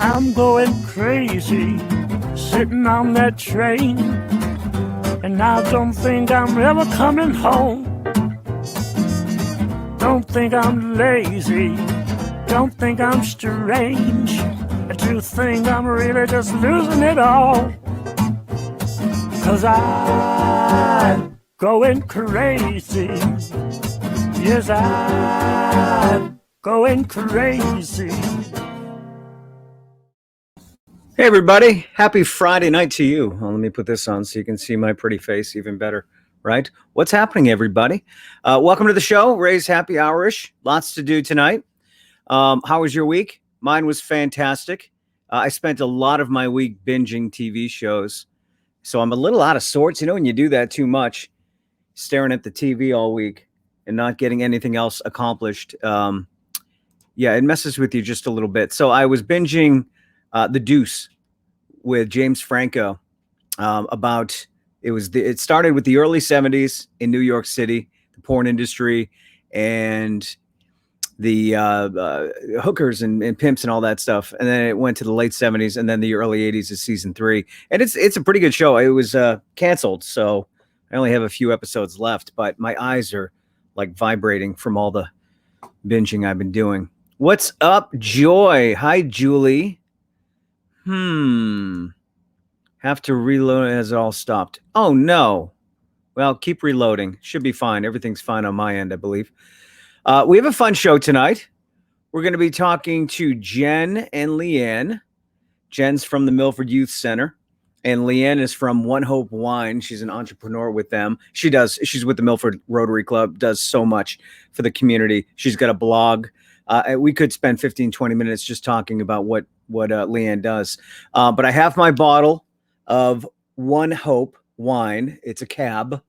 I'm going crazy, sitting on that train, and I don't think I'm ever coming home. Don't think I'm lazy, don't think I'm strange. I do think I'm really just losing it all. 'Cause I'm going crazy. Yes, I'm going crazy. Hey everybody, happy Friday night to you. Well, let me put this on so you can see my pretty face even better, right? What's happening, everybody? Welcome to the show, Ray's Happy Hour-ish. Lots to do tonight. How was your week? Mine was fantastic. I spent a lot of my week binging TV shows, so I'm a little out of sorts. You know, when you do that too much, staring at the TV all week and not getting anything else accomplished, it messes with you just a little bit. So I was binging The Deuce with James Franco. It started with the early 70s in New York City, the porn industry and the hookers and pimps and all that stuff. And then it went to the late 70s, and then the early 80s is season 3. And it's a pretty good show. It was canceled, so I only have a few episodes left, but my eyes are like vibrating from all the binging I've been doing. What's up, Joy? Hi, Julie. Have to reload. Has it all stopped? Oh, no. Well, keep reloading. Should be fine. Everything's fine on my end, I believe. We have a fun show tonight. We're going to be talking to Jen and Leanne. Jen's from the Milford Youth Center, and Leanne is from ONEHOPE Wine. She's an entrepreneur with them. She's with the Milford Rotary Club, does so much for the community. She's got a blog. We could spend 15, 20 minutes just talking about what Leanne does. But I have my bottle of ONEHOPE wine. It's a cab.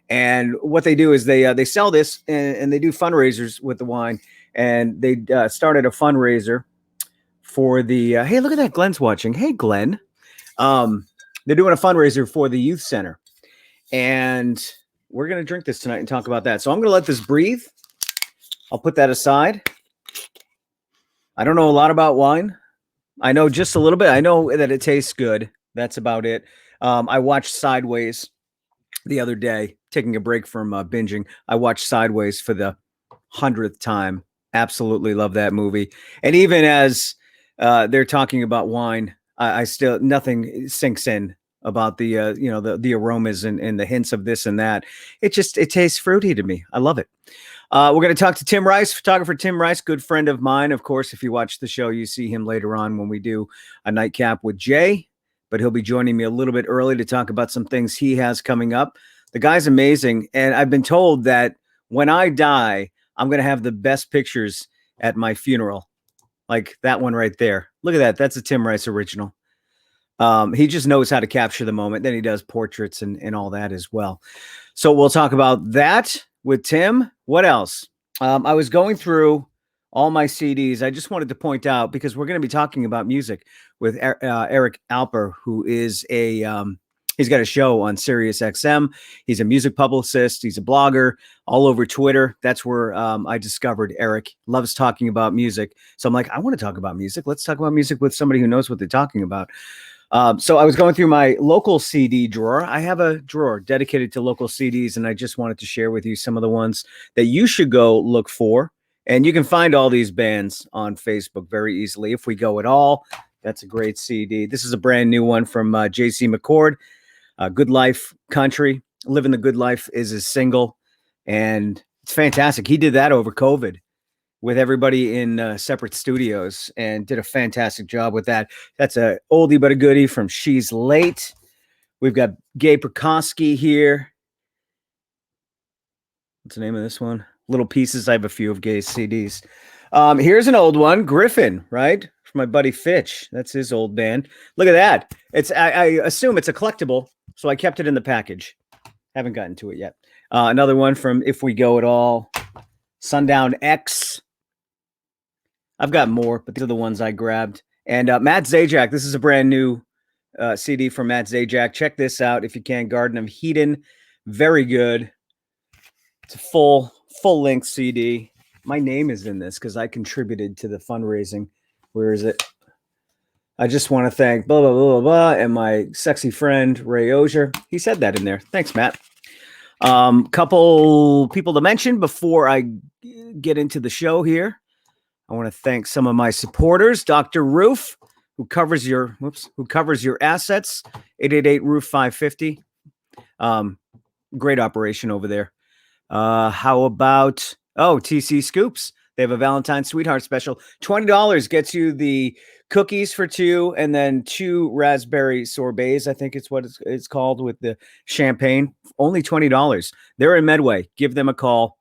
And what they do is they sell this and they do fundraisers with the wine. And they started a fundraiser for the, hey, look at that. Glenn's watching. Hey, Glenn. They're doing a fundraiser for the youth center. And we're going to drink this tonight and talk about that. So I'm going to let this breathe. I'll put that aside. I don't know a lot about wine. I know just a little bit. I know that it tastes good. That's about it. I watched Sideways the other day, taking a break from binging. I watched Sideways for the 100th time. Absolutely love that movie. And even as they're talking about wine, I still, nothing sinks in about the aromas and the hints of this and that. It tastes fruity to me. I love it. We're going to talk to Tim Rice, photographer Tim Rice, good friend of mine. Of course, if you watch the show, you see him later on when we do a nightcap with Jay, but he'll be joining me a little bit early to talk about some things he has coming up. The guy's amazing. And I've been told that when I die, I'm going to have the best pictures at my funeral. Like that one right there. Look at that. That's a Tim Rice original. He just knows how to capture the moment. Then he does portraits and all that as well. So we'll talk about that with Tim. What else? I was going through all my CDs. I just wanted to point out, because we're going to be talking about music with Eric Alper, who is he's got a show on SiriusXM. He's a music publicist. He's a blogger all over Twitter. That's where I discovered Eric. Loves talking about music. So I'm like, I want to talk about music. Let's talk about music with somebody who knows what they're talking about. So I was going through my local CD drawer. I have a drawer dedicated to local CDs, and I just wanted to share with you some of the ones that you should go look for. And you can find all these bands on Facebook very easily. If We Go At All, that's a great CD. This is a brand new one from J.C. McCord. Good Life Country. Living the Good Life is his single, and it's fantastic. He did that over COVID with everybody in separate studios and did a fantastic job with that. That's a oldie but a goodie from She's Late. We've got Gay Prokosky here. What's the name of this one? Little Pieces. I have a few of Gay's CDs. Here's an old one, Griffin, right? From my buddy Fitch. That's his old band. Look at that. I assume it's a collectible, so I kept it in the package. Haven't gotten to it yet. Another one from If We Go At All, Sundown X. I've got more, but these are the ones I grabbed. And Matt Zajac, this is a brand new CD from Matt Zajac. Check this out if you can. Garden of Eden. Very good. It's a full-length CD. My name is in this because I contributed to the fundraising. Where is it? I just want to thank blah, blah, blah, blah, blah, and my sexy friend, Ray Ozier. He said that in there. Thanks, Matt. Couple people to mention before I get into the show here. I want to thank some of my supporters, Dr. Roof, who covers your assets, 888 Roof 550. Great operation over there. How about TC Scoops? They have a Valentine's Sweetheart special. $20 gets you the cookies for two, and then 2 raspberry sorbets. I think it's what it's called, with the champagne. Only $20. They're in Medway. Give them a call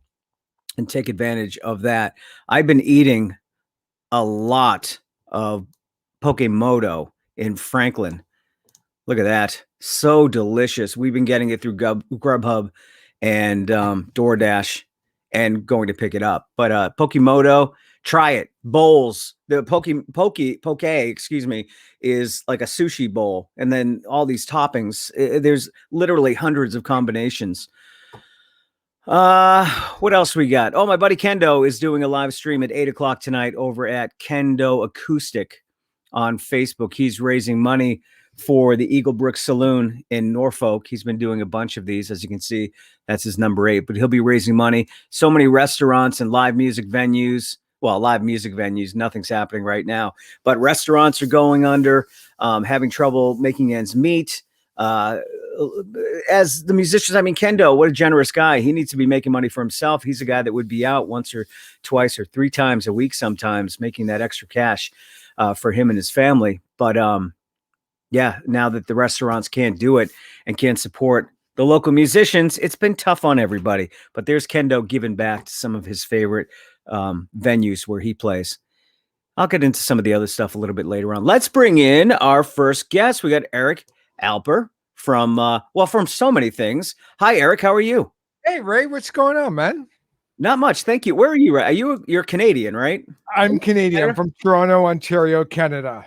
and take advantage of that. I've been eating a lot of Pokemoto in Franklin. Look at that. So delicious. We've been getting it through Grubhub and DoorDash and going to pick it up. But Pokemoto, try it. Bowls. The poke, excuse me, is like a sushi bowl. And then all these toppings. There's literally hundreds of combinations. What else we got? Oh, my buddy Kendo is doing a live stream at 8 o'clock tonight over at Kendo Acoustic on Facebook. He's raising money for the Eagle Brook Saloon in Norfolk. He's been doing a bunch of these, as you can see. That's his number 8, but he'll be raising money. So many restaurants and live music venues. Well, live music venues, nothing's happening right now, but restaurants are going under, having trouble making ends meet. As the musicians, I mean, Kendo, what a generous guy. He needs to be making money for himself. He's a guy that would be out once or twice or 3 times a week sometimes, making that extra cash for him and his family. But yeah, now that the restaurants can't do it and can't support the local musicians, it's been tough on everybody. But there's Kendo giving back to some of his favorite venues where he plays. I'll get into some of the other stuff a little bit later on. Let's bring in our first guest. We got Eric Alper from so many things. Hi, Eric. How are you? Hey, Ray. What's going on, man? Not much. Thank you. Where are you? You're Canadian, right? I'm Canadian. I'm from Toronto, Ontario, Canada.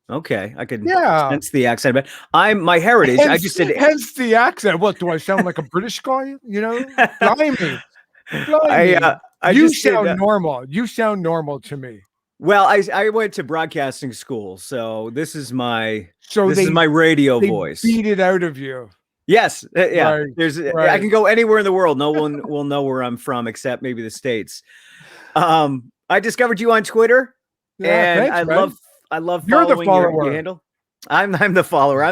Okay. I could sense the accent, but my heritage. I just did. Hence the accent. What, do I sound like a British guy? You know, blimey. You sound normal. You sound normal to me. Well, I went to broadcasting school, so this is my radio voice. Beat it out of you. Yes, yeah. Right. I can go anywhere in the world. No one will know where I'm from except maybe the States. I discovered you on Twitter, and thanks, I love You're following the follower. your handle. I'm the follower.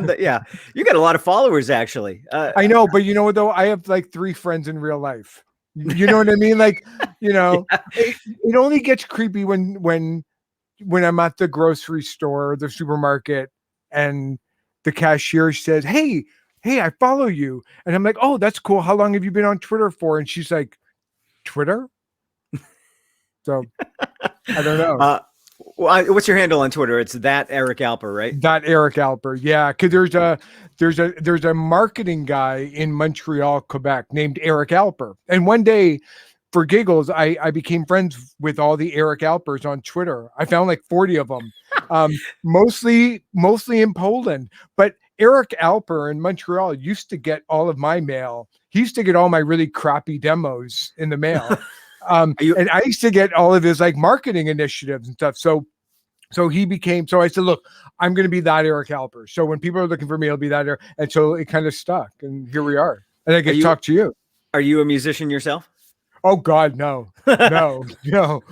You got a lot of followers, actually. I know, but you know what though? I have like 3 friends in real life. You know what I mean? Like, you know, it only gets creepy when I'm at the grocery store, or the supermarket, and the cashier says, Hey, I follow you. And I'm like, oh, that's cool. How long have you been on Twitter for? And she's like, Twitter? So I don't know. What's your handle on Twitter? It's that Eric Alper, right? That Eric Alper. Yeah. Cause there's a marketing guy in Montreal, Quebec named Eric Alper. And one day, for giggles, I became friends with all the Eric Alpers on Twitter. I found like 40 of them, mostly in Poland. But Eric Alper in Montreal used to get all of my mail. He used to get all my really crappy demos in the mail. And I used to get all of his like marketing initiatives and stuff. So I said, look, I'm going to be that Eric Alper. So when people are looking for me, I'll be that Eric. And so it kind of stuck, and here we are. And I get to talk to you. Are you a musician yourself? Oh God, no. You know,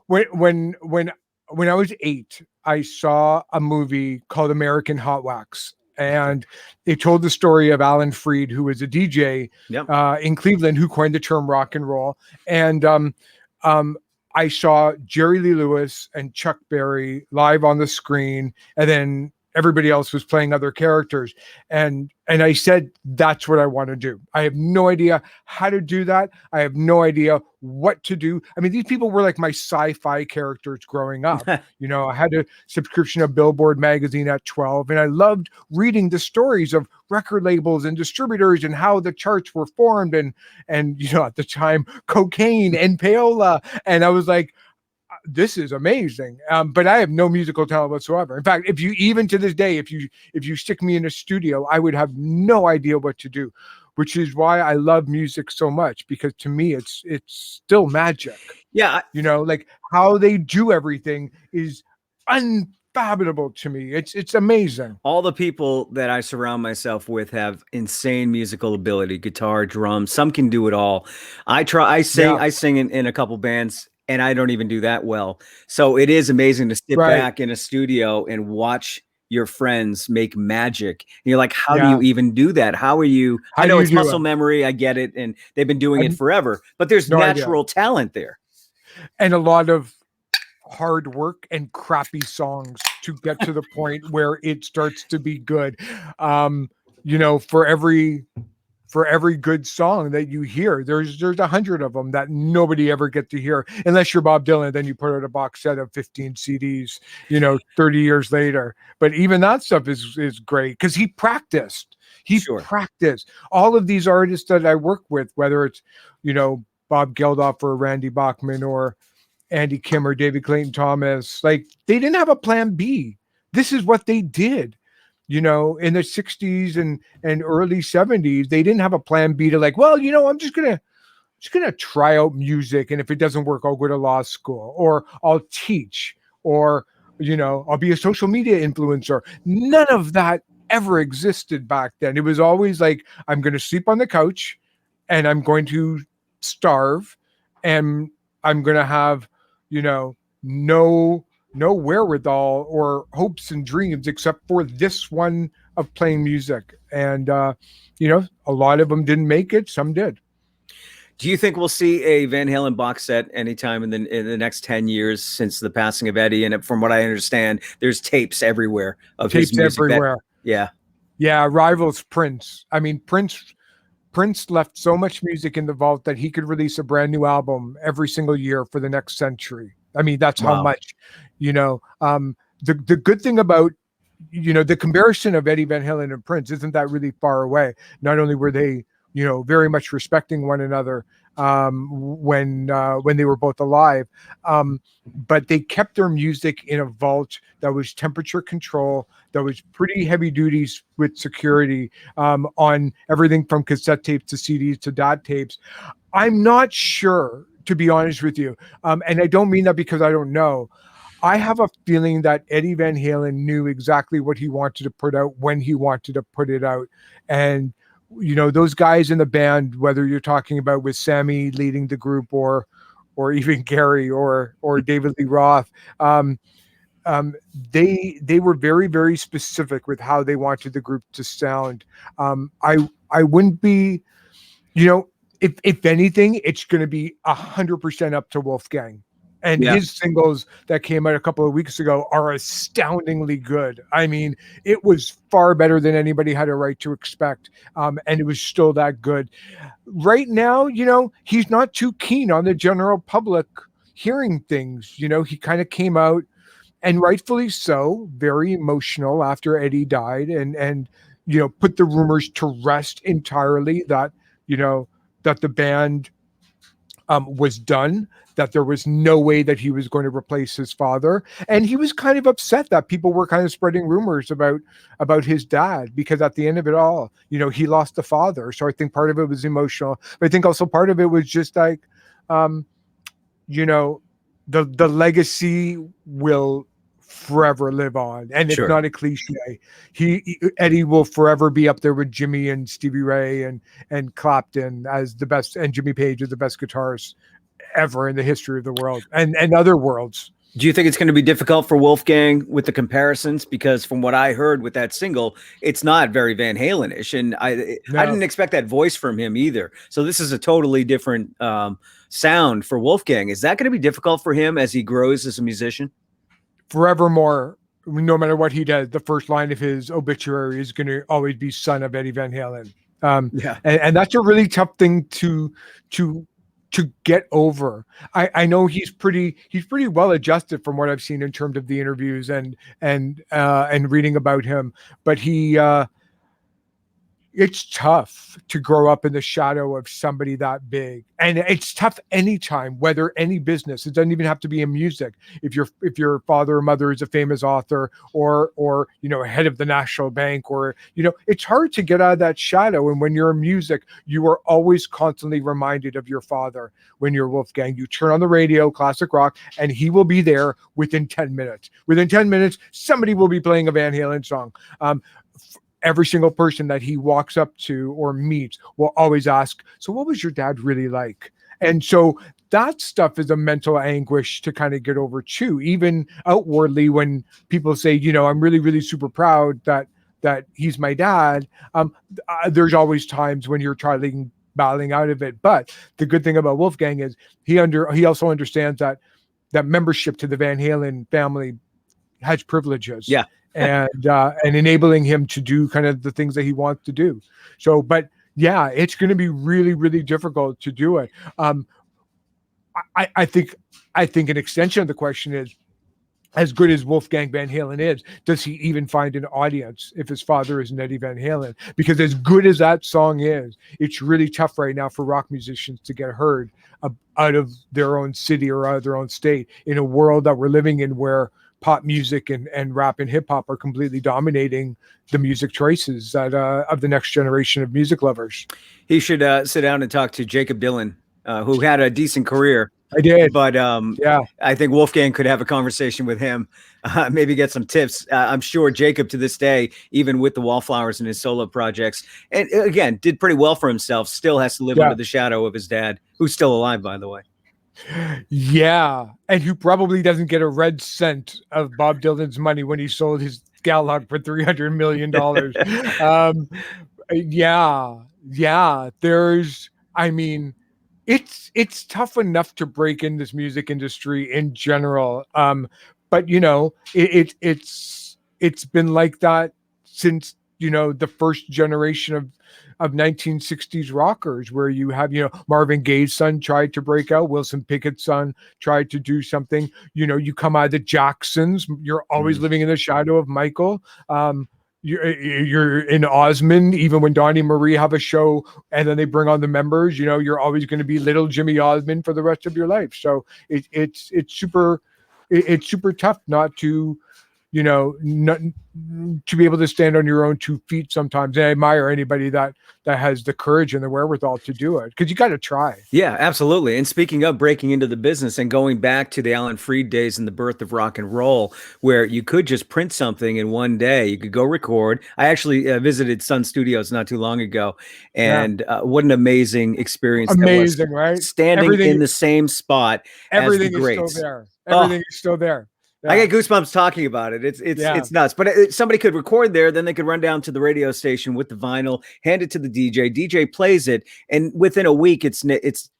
when I was 8, I saw a movie called American Hot Wax, and it told the story of Alan Freed, who was a DJ in Cleveland, who coined the term rock and roll. And I saw Jerry Lee Lewis and Chuck Berry live on the screen, and then everybody else was playing other characters. And I said, that's what I want to do. I have no idea how to do that. I have no idea what to do. I mean, these people were like my sci-fi characters growing up. You know, I had a subscription of Billboard magazine at 12, and I loved reading the stories of record labels and distributors and how the charts were formed. And you know, at the time, cocaine and payola. And I was like, this is amazing. But I have no musical talent whatsoever. In fact, even to this day, if you stick me in a studio, I would have no idea what to do, which is why I love music so much, because to me, it's still magic. Yeah. You know, like how they do everything is fathomable to me. It's amazing. All the people that I surround myself with have insane musical ability, guitar, drums. Some can do it all. I sing in a couple bands, and I don't even do that well. So it is amazing to sit back in a studio and watch your friends make magic. And you're like, how do you even do that? How are you? I know it's muscle memory. I get it. And they've been doing it forever, but there's natural talent there. And a lot of hard work and crappy songs to get to the point where it starts to be good. For every good song that you hear, there's 100 of them that nobody ever get to hear, unless you're Bob Dylan. Then you put out a box set of 15 CDs, 30 years later. But even that stuff is great because he practiced. Practiced. All of these artists that I work with, whether it's Bob Geldof or Randy Bachman or Andy Kim or David Clayton Thomas, like they didn't have a plan B. This is what they did. In the 60s and early 70s, they didn't have a plan B to I'm just gonna try out music, and if it doesn't work, I'll go to law school, or I'll teach, or I'll be a social media influencer. None of that ever existed back then. It was always like, I'm going to sleep on the couch, and I'm going to starve, and I'm going to have no wherewithal or hopes and dreams except for this one of playing music. And a lot of them didn't make it, some did. Do you think we'll see a Van Halen box set anytime in the next 10 years since the passing of Eddie? And from what I understand, there's tapes everywhere of his music. Everywhere. Yeah, rivals Prince. I mean, Prince left so much music in the vault that he could release a brand new album every single year for the next century. I mean, that's how much, the good thing about, the comparison of Eddie Van Halen and Prince isn't that really far away. Not only were they, very much respecting one another when they were both alive, but they kept their music in a vault that was temperature control, that was pretty heavy duties with security on everything from cassette tapes to CDs to DOT tapes. I'm not sure, to be honest with you, and I don't mean that because I don't know. I have a feeling that Eddie Van Halen knew exactly what he wanted to put out when he wanted to put it out. And, those guys in the band, whether you're talking about with Sammy leading the group or even Gary or David Lee Roth, they were very, very specific with how they wanted the group to sound. I wouldn't be, if anything, it's going to be 100% up to Wolfgang. And his singles that came out a couple of weeks ago are astoundingly good. I mean, it was far better than anybody had a right to expect. And it was still that good. Right now, he's not too keen on the general public hearing things. He kind of came out, and rightfully so, very emotional after Eddie died, and put the rumors to rest entirely that, that the band was done, that there was no way that he was going to replace his father. And he was kind of upset that people were kind of spreading rumors about his dad, because at the end of it all, he lost a father. So I think part of it was emotional, but I think also part of it was just like, the legacy will forever live on, and it's not a cliche. Eddie will forever be up there with Jimmy and Stevie Ray and Clapton as the best, and Jimmy Page as the best guitarists ever in the history of the world and other worlds. Do you think it's going to be difficult for Wolfgang with the comparisons? Because from what I heard with that single, it's not very Van Halen-ish, and I didn't expect that voice from him either. So this is a totally different sound for Wolfgang. Is that going to be difficult for him as he grows as a musician? Forevermore, no matter what he does, the first line of his obituary is going to always be "son of Eddie Van Halen." And that's a really tough thing to get over. I know he's pretty well adjusted from what I've seen in terms of the interviews and reading about him, but he it's tough to grow up in the shadow of somebody that big, and it's tough anytime, whether any business. It doesn't even have to be in music. If your father or mother is a famous author, or head of the national bank, or it's hard to get out of that shadow. And when you're in music, you are always constantly reminded of your father. When you're Wolfgang, you turn on the radio, classic rock, and he will be there within 10 minutes. Within 10 minutes, somebody will be playing a Van Halen song. Every single person that he walks up to or meets will always ask, so what was your dad really like? And so that stuff is a mental anguish to kind of get over too, even outwardly when people say, I'm really, really super proud that he's my dad. There's always times when you're battling out of it. But the good thing about Wolfgang is he also understands that membership to the Van Halen family has privileges. Yeah. and enabling him to do kind of the things that he wants to do. So, but yeah, it's going to be really, really difficult to do it. I think an extension of the question is, as good as Wolfgang Van Halen is, does he even find an audience if his father isn't Eddie Van Halen? Because as good as that song is, it's really tough right now for rock musicians to get heard out of their own city or out of their own state in a world that we're living in where pop music and rap and hip hop are completely dominating the music choices of the next generation of music lovers. He should sit down and talk to Jacob Dylan, who had a decent career. I did. But yeah, I think Wolfgang could have a conversation with him, maybe get some tips. I'm sure Jacob to this day, even with the Wallflowers and his solo projects, and again, did pretty well for himself, still has to live under the shadow of his dad, who's still alive, by the way. Yeah, and who probably doesn't get a red cent of Bob Dylan's money when he sold his Galahad for $300 million. It's tough enough to break in this music industry in general. But it's been like that since the first generation of 1960s rockers, where you have Marvin Gaye's son tried to break out, Wilson Pickett's son tried to do something. You come out of the Jacksons, you're always living in the shadow of Michael. You're in Osmond, even when Donnie Marie have a show and then they bring on the members, you're always going to be little Jimmy Osmond for the rest of your life. So it's super tough not to not to be able to stand on your own 2 feet sometimes. And I admire anybody that has the courage and the wherewithal to do it, because you got to try. Yeah, absolutely. And speaking of breaking into the business and going back to the Alan Freed days and the birth of rock and roll, where you could just print something in one day, you could go record. I actually visited Sun Studios not too long ago, and what an amazing experience. Amazing, that was, right? Standing in the same spot everything as the greats. Is still there. Everything is still there. Yeah. I get goosebumps talking about it. It's nuts. But somebody could record there, then they could run down to the radio station with the vinyl, hand it to the DJ. DJ plays it, and within a week, it's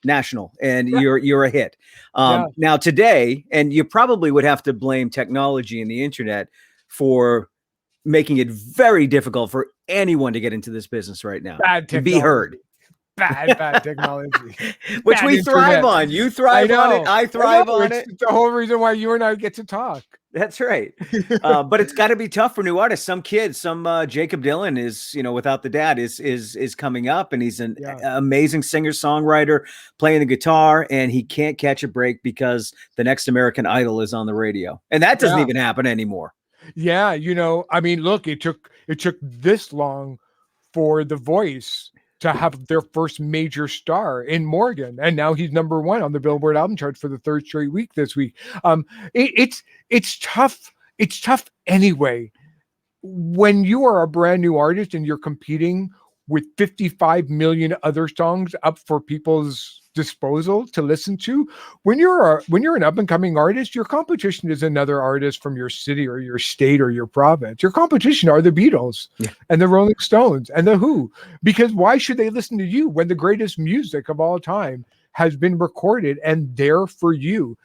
national, and you're a hit. Now today, and you probably would have to blame technology and the internet for making it very difficult for anyone to get into this business right now and be heard. Bad technology, which we thrive on. You thrive on it. I thrive on it. It's the whole reason why you and I get to talk. That's right. But it's got to be tough for new artists. Some kids, Jacob Dylan is, without the dad, is coming up, and he's an amazing singer songwriter playing the guitar, and he can't catch a break because the next American Idol is on the radio, and that doesn't even happen anymore. Yeah, look, it took this long for The Voice to have their first major star in Morgan, and now he's #1 on the Billboard album charts for the 3rd straight week this week. It's tough. It's tough anyway. When you are a brand new artist and you're competing with 55 million other songs up for people's disposal to listen to, when you're an up and coming artist, your competition is another artist from your city or your state or your province. Your competition are the Beatles and the Rolling Stones and the Who, because why should they listen to you when the greatest music of all time has been recorded and there for you?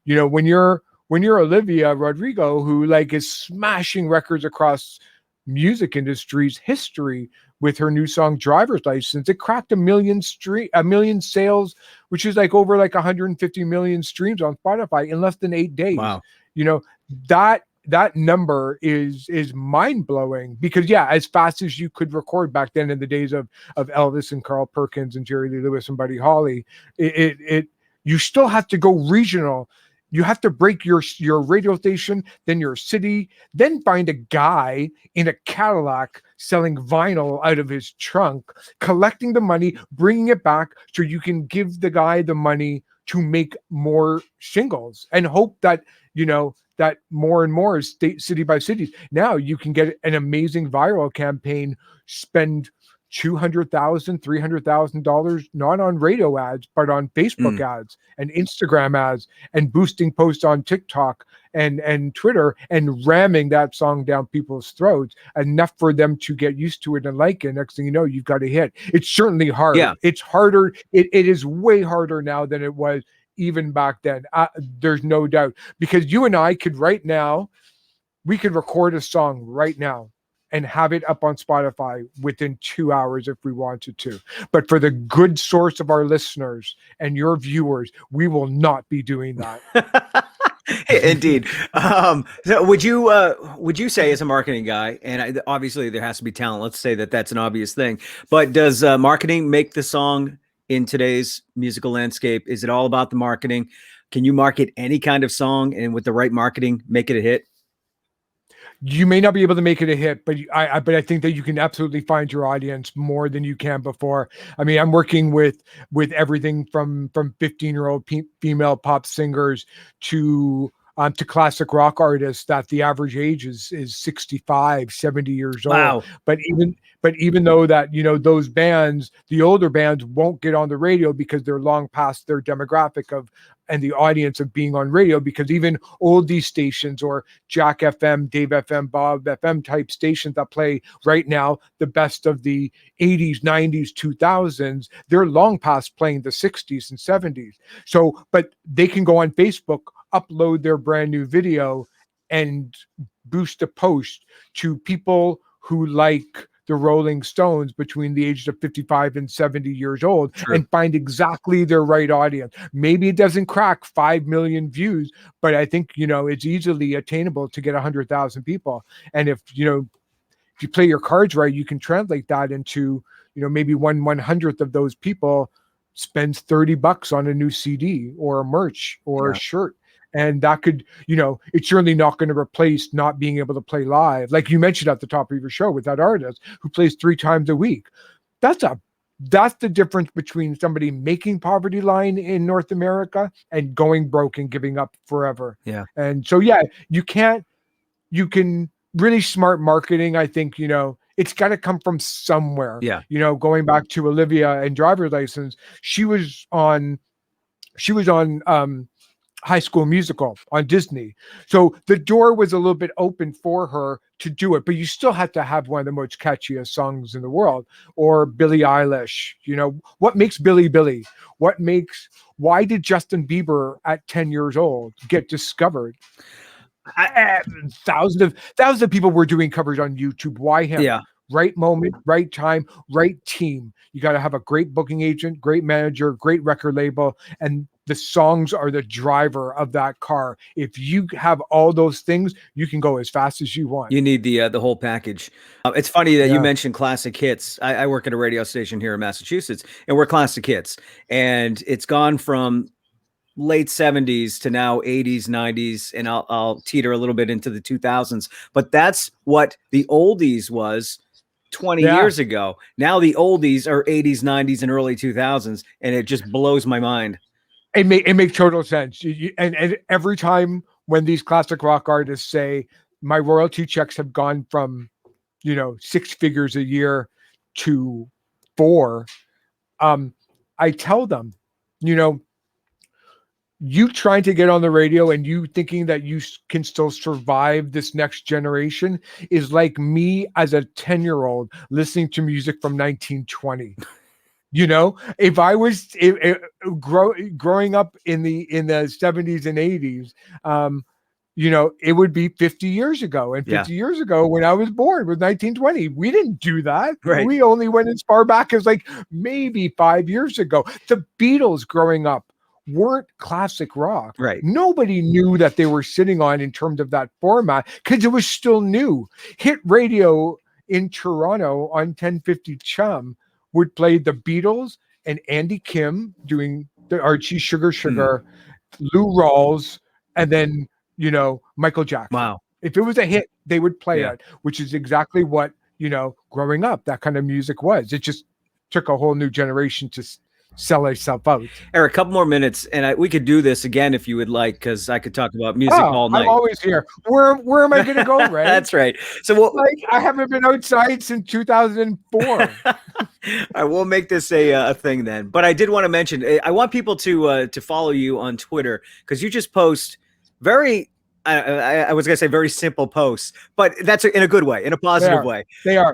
When you're Olivia Rodrigo, who is smashing records across music industry's history with her new song Driver's License, it cracked a million sales, which is over 150 million streams on Spotify in less than 8 days. Wow. that number is mind blowing, because as fast as you could record back then in the days of Elvis and Carl Perkins and Jerry Lee Lewis and Buddy Holly, you still have to go regional. You have to break your radio station, then your city, then find a guy in a Cadillac selling vinyl out of his trunk, collecting the money, bringing it back so you can give the guy the money to make more singles, and hope that, that more and more city by city. Now you can get an amazing viral campaign, spend $200,000, $300,000, not on radio ads, but on Facebook ads and Instagram ads, and boosting posts on TikTok and Twitter, and ramming that song down people's throats enough for them to get used to it and like it. Next thing you know, you've got a hit. It's certainly hard. Yeah. It's harder. It is way harder now than it was even back then. There's no doubt, because you and I could right now, we could record a song right now and have it up on Spotify within 2 hours if we wanted to. But for the good source of our listeners and your viewers, we will not be doing that. Indeed. So would you say, as a marketing guy, and obviously there has to be talent, let's say that that's an obvious thing, but does marketing make the song in today's musical landscape? Is it all about the marketing? Can you market any kind of song and with the right marketing, make it a hit? You may not be able to make it a hit, but I think that you can absolutely find your audience more than you can before. I mean, I'm working with everything from 15-year-old female pop singers to classic rock artists that the average age is 65, 70 years old. Wow. But even though that, those bands, the older bands, won't get on the radio because they're long past their demographic and the audience of being on radio, because even oldie stations or Jack FM, Dave FM, Bob FM type stations that play right now the best of the 80s, 90s, 2000s, they're long past playing the 60s and 70s. So, but they can go on Facebook, upload their brand new video, and boost a post to people who like the Rolling Stones between the ages of 55 and 70 years old. True. And find exactly their right audience. Maybe it doesn't crack 5 million views, but I think, it's easily attainable to get 100,000 people. And if you play your cards right, you can translate that into, maybe 1/100th of those people spends $30 on a new CD or a merch or a shirt. And that could, it's certainly not going to replace not being able to play live. Like you mentioned at the top of your show with that artist who plays 3 times a week. That's the difference between somebody making poverty line in North America and going broke and giving up forever. Yeah. And so, you can really smart marketing. I think, it's got to come from somewhere. Yeah. Going back to Olivia and Driver's License, she was on High School Musical on Disney. So the door was a little bit open for her to do it, but you still had to have one of the most catchiest songs in the world. Or Billie Eilish, what makes Billie? Why did Justin Bieber at 10 years old get discovered? Thousands of people were doing covers on YouTube. Why him? Yeah. Right moment, right time, right team. You got to have a great booking agent, great manager, great record label, and the songs are the driver of that car. If you have all those things, you can go as fast as you want. You need the whole package. It's funny that you mentioned classic hits. I work at a radio station here in Massachusetts, and we're classic hits. And it's gone from late 70s to now 80s, 90s, and I'll teeter a little bit into the 2000s. But that's what the oldies was 20 years ago. Now the oldies are 80s, 90s, and early 2000s, and it just blows my mind. It makes total sense. And every time when these classic rock artists say my royalty checks have gone from, 6 figures a year to 4, I tell them, you trying to get on the radio and you thinking that you can still survive this next generation is like me as a 10-year-old listening to music from 1920. If I was growing up in the 70s and 80s, it would be 50 years ago. And 50 years ago, when I was born, was 1920. We didn't do that. Right. We only went as far back as like maybe 5 years ago. The Beatles growing up weren't classic rock. Right. Nobody knew that they were sitting on in terms of that format because it was still new. Hit radio in Toronto on 1050 Chum would play the Beatles and Andy Kim doing the Archie Sugar Sugar, Lou Rawls, and then, you know, Michael Jackson. Wow. If it was a hit, they would play it, which is exactly what, you know, growing up, that kind of music was. It just took a whole new generation to sell itself out. Eric, a couple more minutes, and we could do this again if you would like, because I could talk about music all night. I'm always here. Where am I going to go, Ray? That's right. So I haven't been outside since 2004. All right, we'll make this a thing then. But I did want to mention, I want people to follow you on Twitter, because you just post very, I was going to say very simple posts, but that's in a good way, in a positive way. They're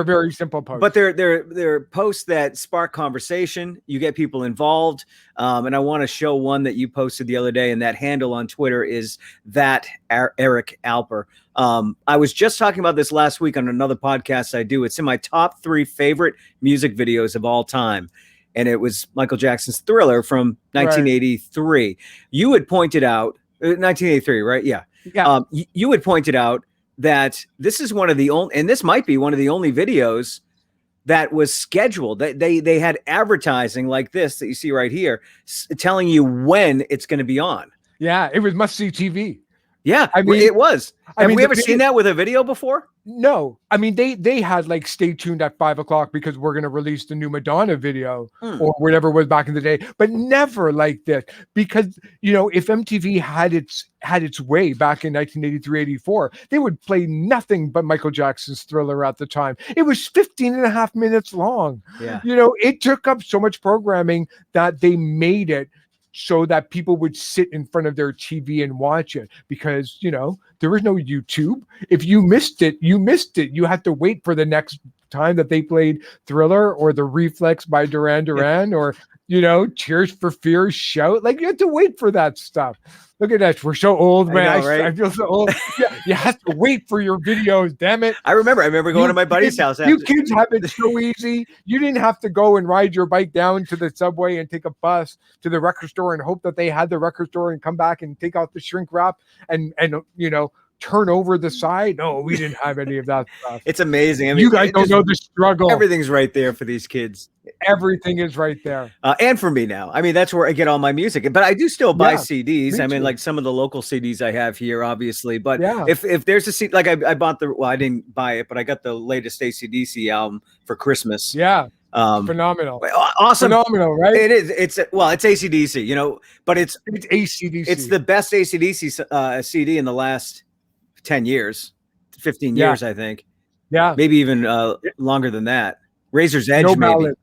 very simple posts. But they're posts that spark conversation. You get people involved. And I want to show one that you posted the other day, and that handle on Twitter is that Eric Alper. I was just talking about this last week on another podcast I do. It's in my top 3 favorite music videos of all time. And it was Michael Jackson's Thriller from 1983. Right. You had pointed out, 1983, right? Yeah. You had pointed out that this is one of the only, and this might be one of the only videos that was scheduled. They had advertising like this that you see right here, telling you when it's going to be on. Yeah, it was must-see TV. Yeah, I mean, it was. Have we ever seen that with a video before? No. I mean, they had like stay tuned at 5:00 because we're going to release the new Madonna video or whatever it was back in the day, but never like this, because, you know, if MTV had its way back in 1983, 84, they would play nothing but Michael Jackson's Thriller at the time. It was 15 and a half minutes long. Yeah. You know, it took up so much programming that they made it so that people would sit in front of their TV and watch it, because, you know, there was no YouTube. If you missed it, you missed it. You had to wait for the next time that they played Thriller or The Reflex by Duran Duran or, you know, Tears for Fears Shout. Like, you had to wait for that stuff. Look at that. We're so old, man. I feel so old. Yeah, you have to wait for your videos. Damn it. I remember going to my buddy's house. You kids have it so easy. You didn't have to go and ride your bike down to the subway and take a bus to the record store and hope that they had the record store and come back and take out the shrink wrap and you know, turn over the side. No, we didn't have any of that stuff. It's amazing. I mean, you guys don't know the struggle. Everything's right there for these kids. Everything is right there. And for me now. I mean, that's where I get all my music. But I do still buy CDs. I mean, too. like some of the local CDs I have here, obviously. But Yeah. if there's a CD, like I bought I didn't buy it, but I got the latest AC/DC album for Christmas. Yeah. Phenomenal. Awesome. Phenomenal, right? It is. It's AC/DC, you know, but it's AC/DC. It's the best AC/DC CD in the last 10 years, 15 years, I think. Yeah. Maybe even longer than that. Razor's Edge, no maybe. ballad.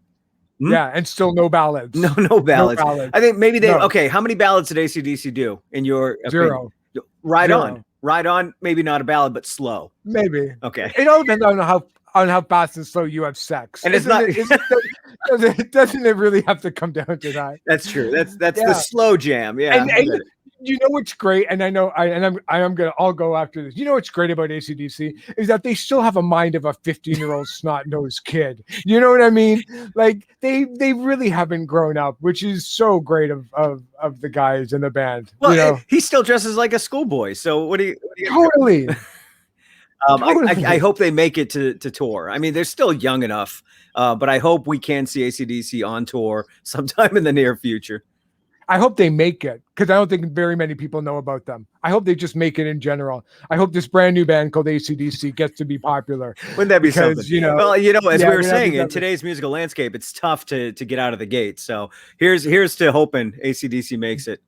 Yeah, and still no ballads. No ballads. I think maybe okay, how many ballads did AC/DC do in your Zero. opinion? Ride on, maybe not a ballad, but slow. Maybe. Okay. It all depends on how fast and slow you have sex. And doesn't it really have to come down to that? That's true. That's the slow jam. Yeah. And you know what's great, and I know I'll go after this. You know what's great about AC/DC is that they still have a mind of a 15-year-old snot-nosed kid. You know what I mean? Like they really haven't grown up, which is so great of the guys in the band. Well, you know? He still dresses like a schoolboy. So what do you totally. I hope they make it to tour. I mean, they're still young enough, but I hope we can see AC/DC on tour sometime in the near future. I hope they make it, because I don't think very many people know about them. I hope they just make it in general. I hope this brand new band called AC/DC gets to be popular. Wouldn't that be something? You know, well, you know, as we were saying, in today's musical landscape, it's tough to get out of the gate. So here's to hoping AC/DC makes it.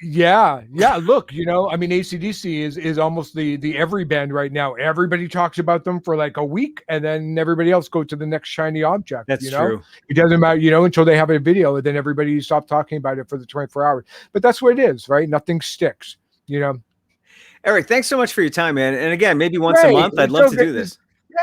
Yeah. Look, you know, I mean, AC/DC is almost the every band right now. Everybody talks about them for like a week, and then everybody else goes to the next shiny object. That's true. It doesn't matter, you know, until they have a video, and then everybody stops talking about it for the 24 hours. But that's what it is, right? Nothing sticks, you know. Eric, thanks so much for your time, man. And again, maybe once a month, I'd love to do this.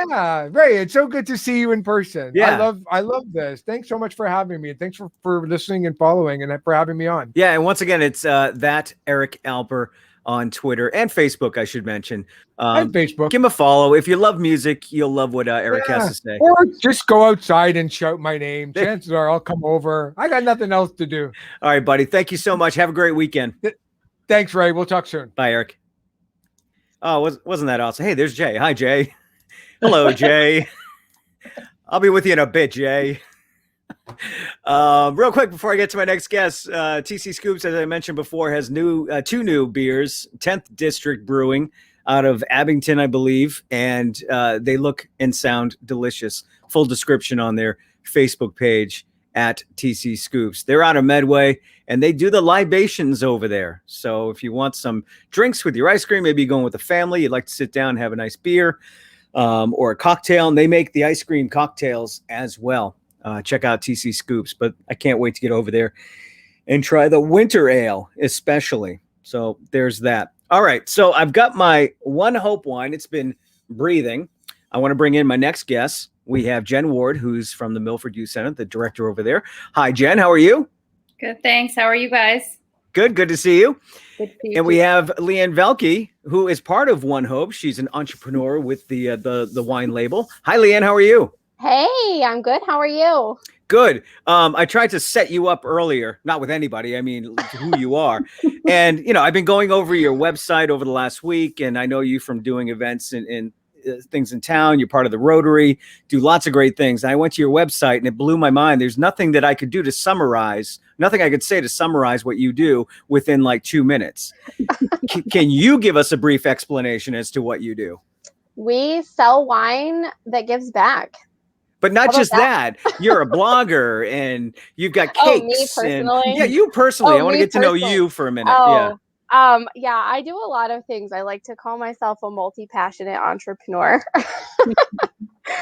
Yeah, Ray, it's so good to see you in person. Yeah. I love this. Thanks so much for having me. And thanks for listening and following and for having me on. Yeah, and once again, it's that Eric Alper on Twitter and Facebook, I should mention. And Facebook. Give him a follow. If you love music, you'll love what Eric has to say. Or just go outside and shout my name. Chances are I'll come over. I got nothing else to do. All right, buddy. Thank you so much. Have a great weekend. Thanks, Ray. We'll talk soon. Bye, Eric. Oh, wasn't that awesome? Hey, there's Jay. Hi, Jay. Hello, Jay. I'll be with you in a bit, Jay. Real quick before I get to my next guest, TC Scoops, as I mentioned before, has two new beers, 10th District Brewing out of Abington, I believe, and they look and sound delicious. Full description on their Facebook page at TC Scoops. They're out of Medway, and they do the libations over there. So if you want some drinks with your ice cream, maybe you're going with a family, you'd like to sit down and have a nice beer or a cocktail, and they make the ice cream cocktails as well. Check out TC Scoops, but I can't wait to get over there and try the winter ale, especially. So there's that. All right, so I've got my ONEHOPE wine. It's been breathing. I want to bring in my next guest. We have Jen Ward, who's from the Milford Youth Center, the director over there. Hi, Jen. How are you? Good, thanks. How are you guys? Good to see you. Good to see you. And we have Leanne Velky, who is part of ONEHOPE. She's an entrepreneur with the wine label. Hi, Leanne. How are you? Hey, I'm good. How are you? Good. I tried to set you up earlier, not with anybody. I mean, who you are. And, I've been going over your website over the last week, and I know you from doing events and things in town. You're part of the Rotary, do lots of great things. And I went to your website and it blew my mind. There's nothing that I could do to summarize, nothing I could say to summarize what you do within like 2 minutes. Can you give us a brief explanation as to what you do? We sell wine that gives back. But not just that. You're a blogger and you've got cakes. Me personally? And, yeah, you personally. I want to get to know you for a minute. Yeah. I do a lot of things. I like to call myself a multi-passionate entrepreneur.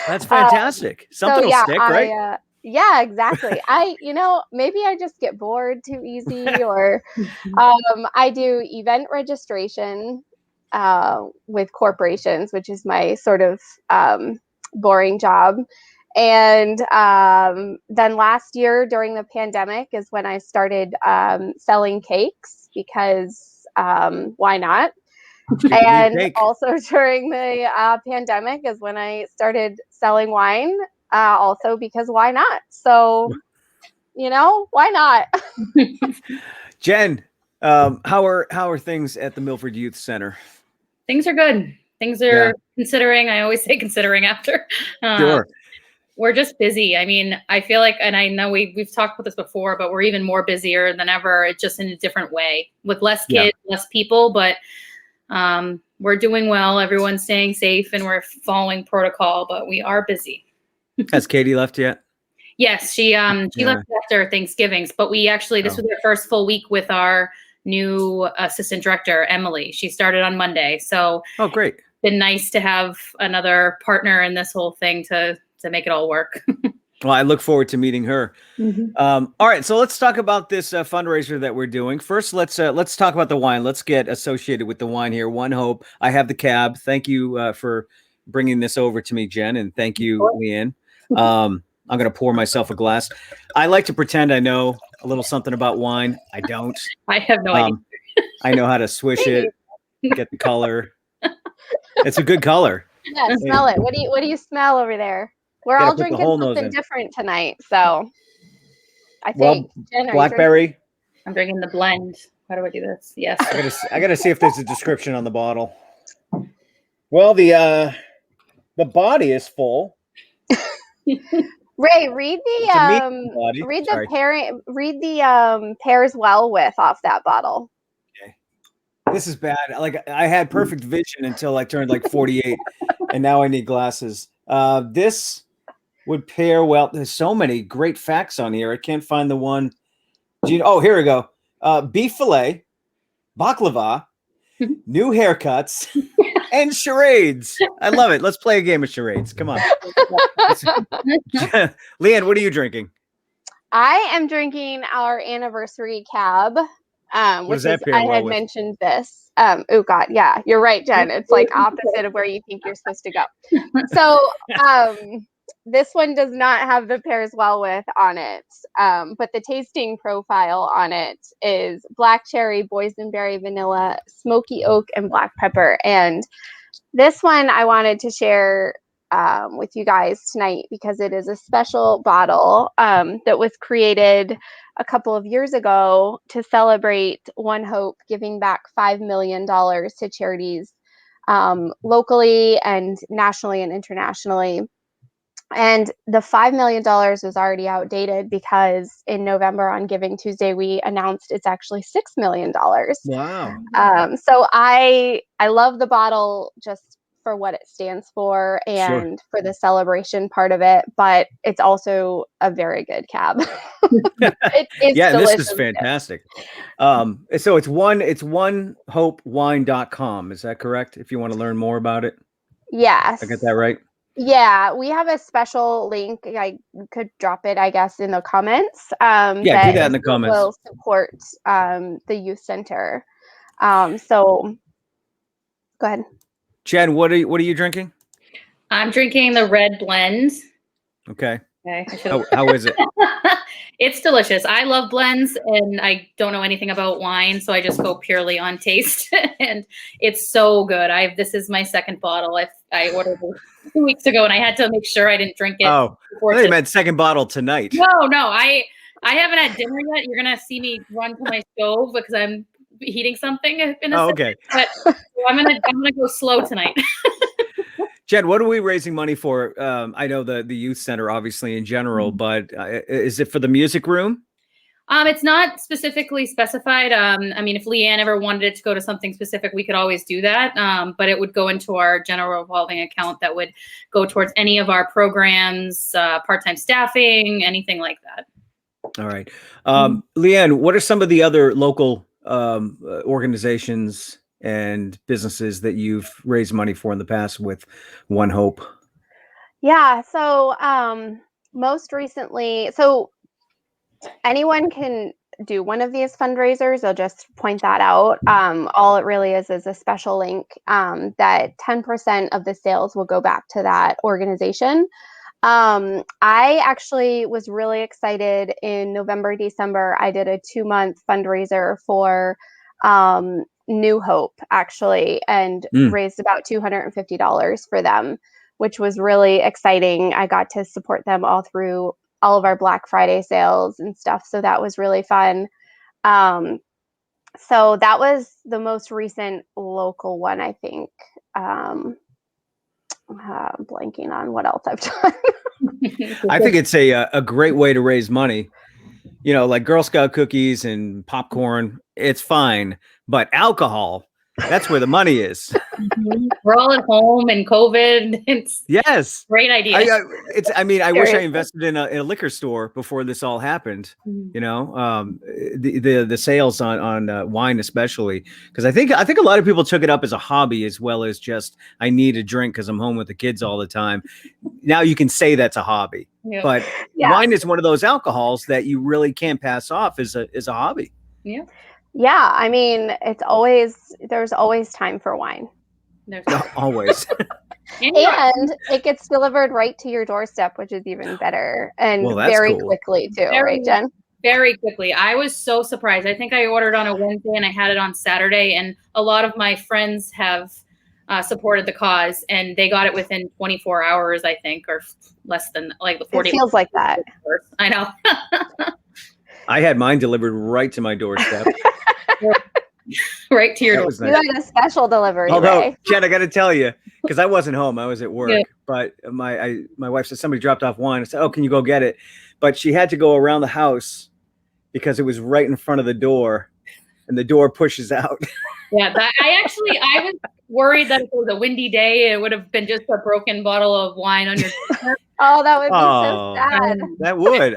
That's fantastic. Something will stick, right? Yeah, exactly. Maybe I just get bored too easy, or I do event registration with corporations, which is my sort of boring job. And then last year during the pandemic is when I started selling cakes, because why not? And also during the pandemic is when I started selling wine, also because why not? So, why not? Jen, how are things at the Milford Youth Center? Things are good. Things are considering. I always say considering after. Sure. We're just busy. I mean, I feel like, and I know we've talked about this before, but we're even more busier than ever. It's just in a different way with less kids, less people, but we're doing well. Everyone's staying safe and we're following protocol, but we are busy. Has Katie left yet? Yes, she left after Thanksgiving's, but we actually, this was our first full week with our new assistant director, Emily. She started on Monday. So great. Been nice to have another partner in this whole thing to make it all work. Well, I look forward to meeting her. Mm-hmm. All right, so let's talk about this fundraiser that we're doing. First, let's talk about the wine. Let's get associated with the wine here. ONEHOPE. I have the cab. Thank you for bringing this over to me, Jen, and thank you, Leanne. I'm going to pour myself a glass. I like to pretend I know a little something about wine. I don't. I have no idea. I know how to swish it, get the color. It's a good color. Yeah, smell it. What do you smell over there? We're all drinking something different tonight, so I think. Jen, blackberry. I'm drinking the blend. How do I do this? Yes. I gotta see if there's a description on the bottle. Well, the body is full. Ray, read the pairs well with off that bottle. Okay. This is bad. Like, I had perfect vision until I turned like 48, and now I need glasses. This would pair well. There's so many great facts on here. I can't find the one. Oh, here we go. Beef fillet, baklava, new haircuts, and charades. I love it. Let's play a game of charades. Come on. Leanne, what are you drinking? I am drinking our anniversary cab. What does that pair well with? Mentioned this. Oh God, yeah, you're right, Jen. It's like opposite of where you think you're supposed to go. So this one does not have the Pairs Well With on it, but the tasting profile on it is black cherry, boysenberry, vanilla, smoky oak, and black pepper. And this one I wanted to share with you guys tonight because it is a special bottle that was created a couple of years ago to celebrate ONEHOPE giving back $5 million to charities locally and nationally and internationally. And the $5 million was already outdated because in November on Giving Tuesday, we announced it's actually $6 million. Wow. So I love the bottle just for what it stands for and for the celebration part of it, but it's also a very good cab. It's yeah, delicious. this is fantastic. So it's onehopewine.com. Is that correct? If you want to learn more about it? Yes. I get that right? Yeah, we have a special link. I could drop it, I guess, in the comments. Yeah, do that in the comments. Will support the youth center. So go ahead. Jen, what are you drinking? I'm drinking the red blend. Okay. Okay. How is it? It's delicious. I love blends and I don't know anything about wine, so I just go purely on taste. And it's so good. This is my second bottle. I ordered it 2 weeks ago and I had to make sure I didn't drink it. Oh, I think I meant second bottle tonight. No, I haven't had dinner yet. You're gonna see me run to my stove because I'm heating something in a second. Okay. But so I'm gonna go slow tonight. Jen, what are we raising money for? I know the youth center, obviously, in general, but is it for the music room? It's not specifically specified. I mean, if Leanne ever wanted it to go to something specific, we could always do that. But it would go into our general revolving account that would go towards any of our programs, part-time staffing, anything like that. All right. Leanne, what are some of the other local organizations and businesses that you've raised money for in the past with ONEHOPE? Yeah, so most recently, so anyone can do one of these fundraisers. I'll just point that out. All it really is a special link that 10% of the sales will go back to that organization. I actually was really excited in November, December. I did a 2-month fundraiser for New Hope, actually, and raised about $250 for them, which was really exciting. I got to support them all through all of our Black Friday sales and stuff. So that was really fun. So that was the most recent local one, I think. I'm blanking on what else I've done. I think it's a great way to raise money. You know, like Girl Scout cookies and popcorn, it's fine. But alcohol, that's where the money is. We're all at home and COVID. It's yes, great idea. I wish I invested in a liquor store before this all happened. You know, the sales on wine, especially, because I think a lot of people took it up as a hobby as well as just I need a drink because I'm home with the kids all the time. Now you can say that's a hobby, but wine is one of those alcohols that you really can't pass off as a hobby. Yeah. Yeah, I mean, there's always time for wine. Always. And it gets delivered right to your doorstep, which is even better. And very quickly too, right, Jen? Very quickly. I was so surprised. I think I ordered on a Wednesday and I had it on Saturday. And a lot of my friends have supported the cause and they got it within 24 hours, I think, or less than like the 40. It feels like that. I know. I had mine delivered right to my doorstep. Right to your door. You had a special delivery. Although, Jen, I got to tell you, because I wasn't home, I was at work. But my wife said somebody dropped off wine. I said, "Oh, can you go get it?" But she had to go around the house because it was right in front of the door, and the door pushes out. Yeah, I was worried that if it was a windy day, it would have been just a broken bottle of wine on your door. Oh, that would be so sad. That would.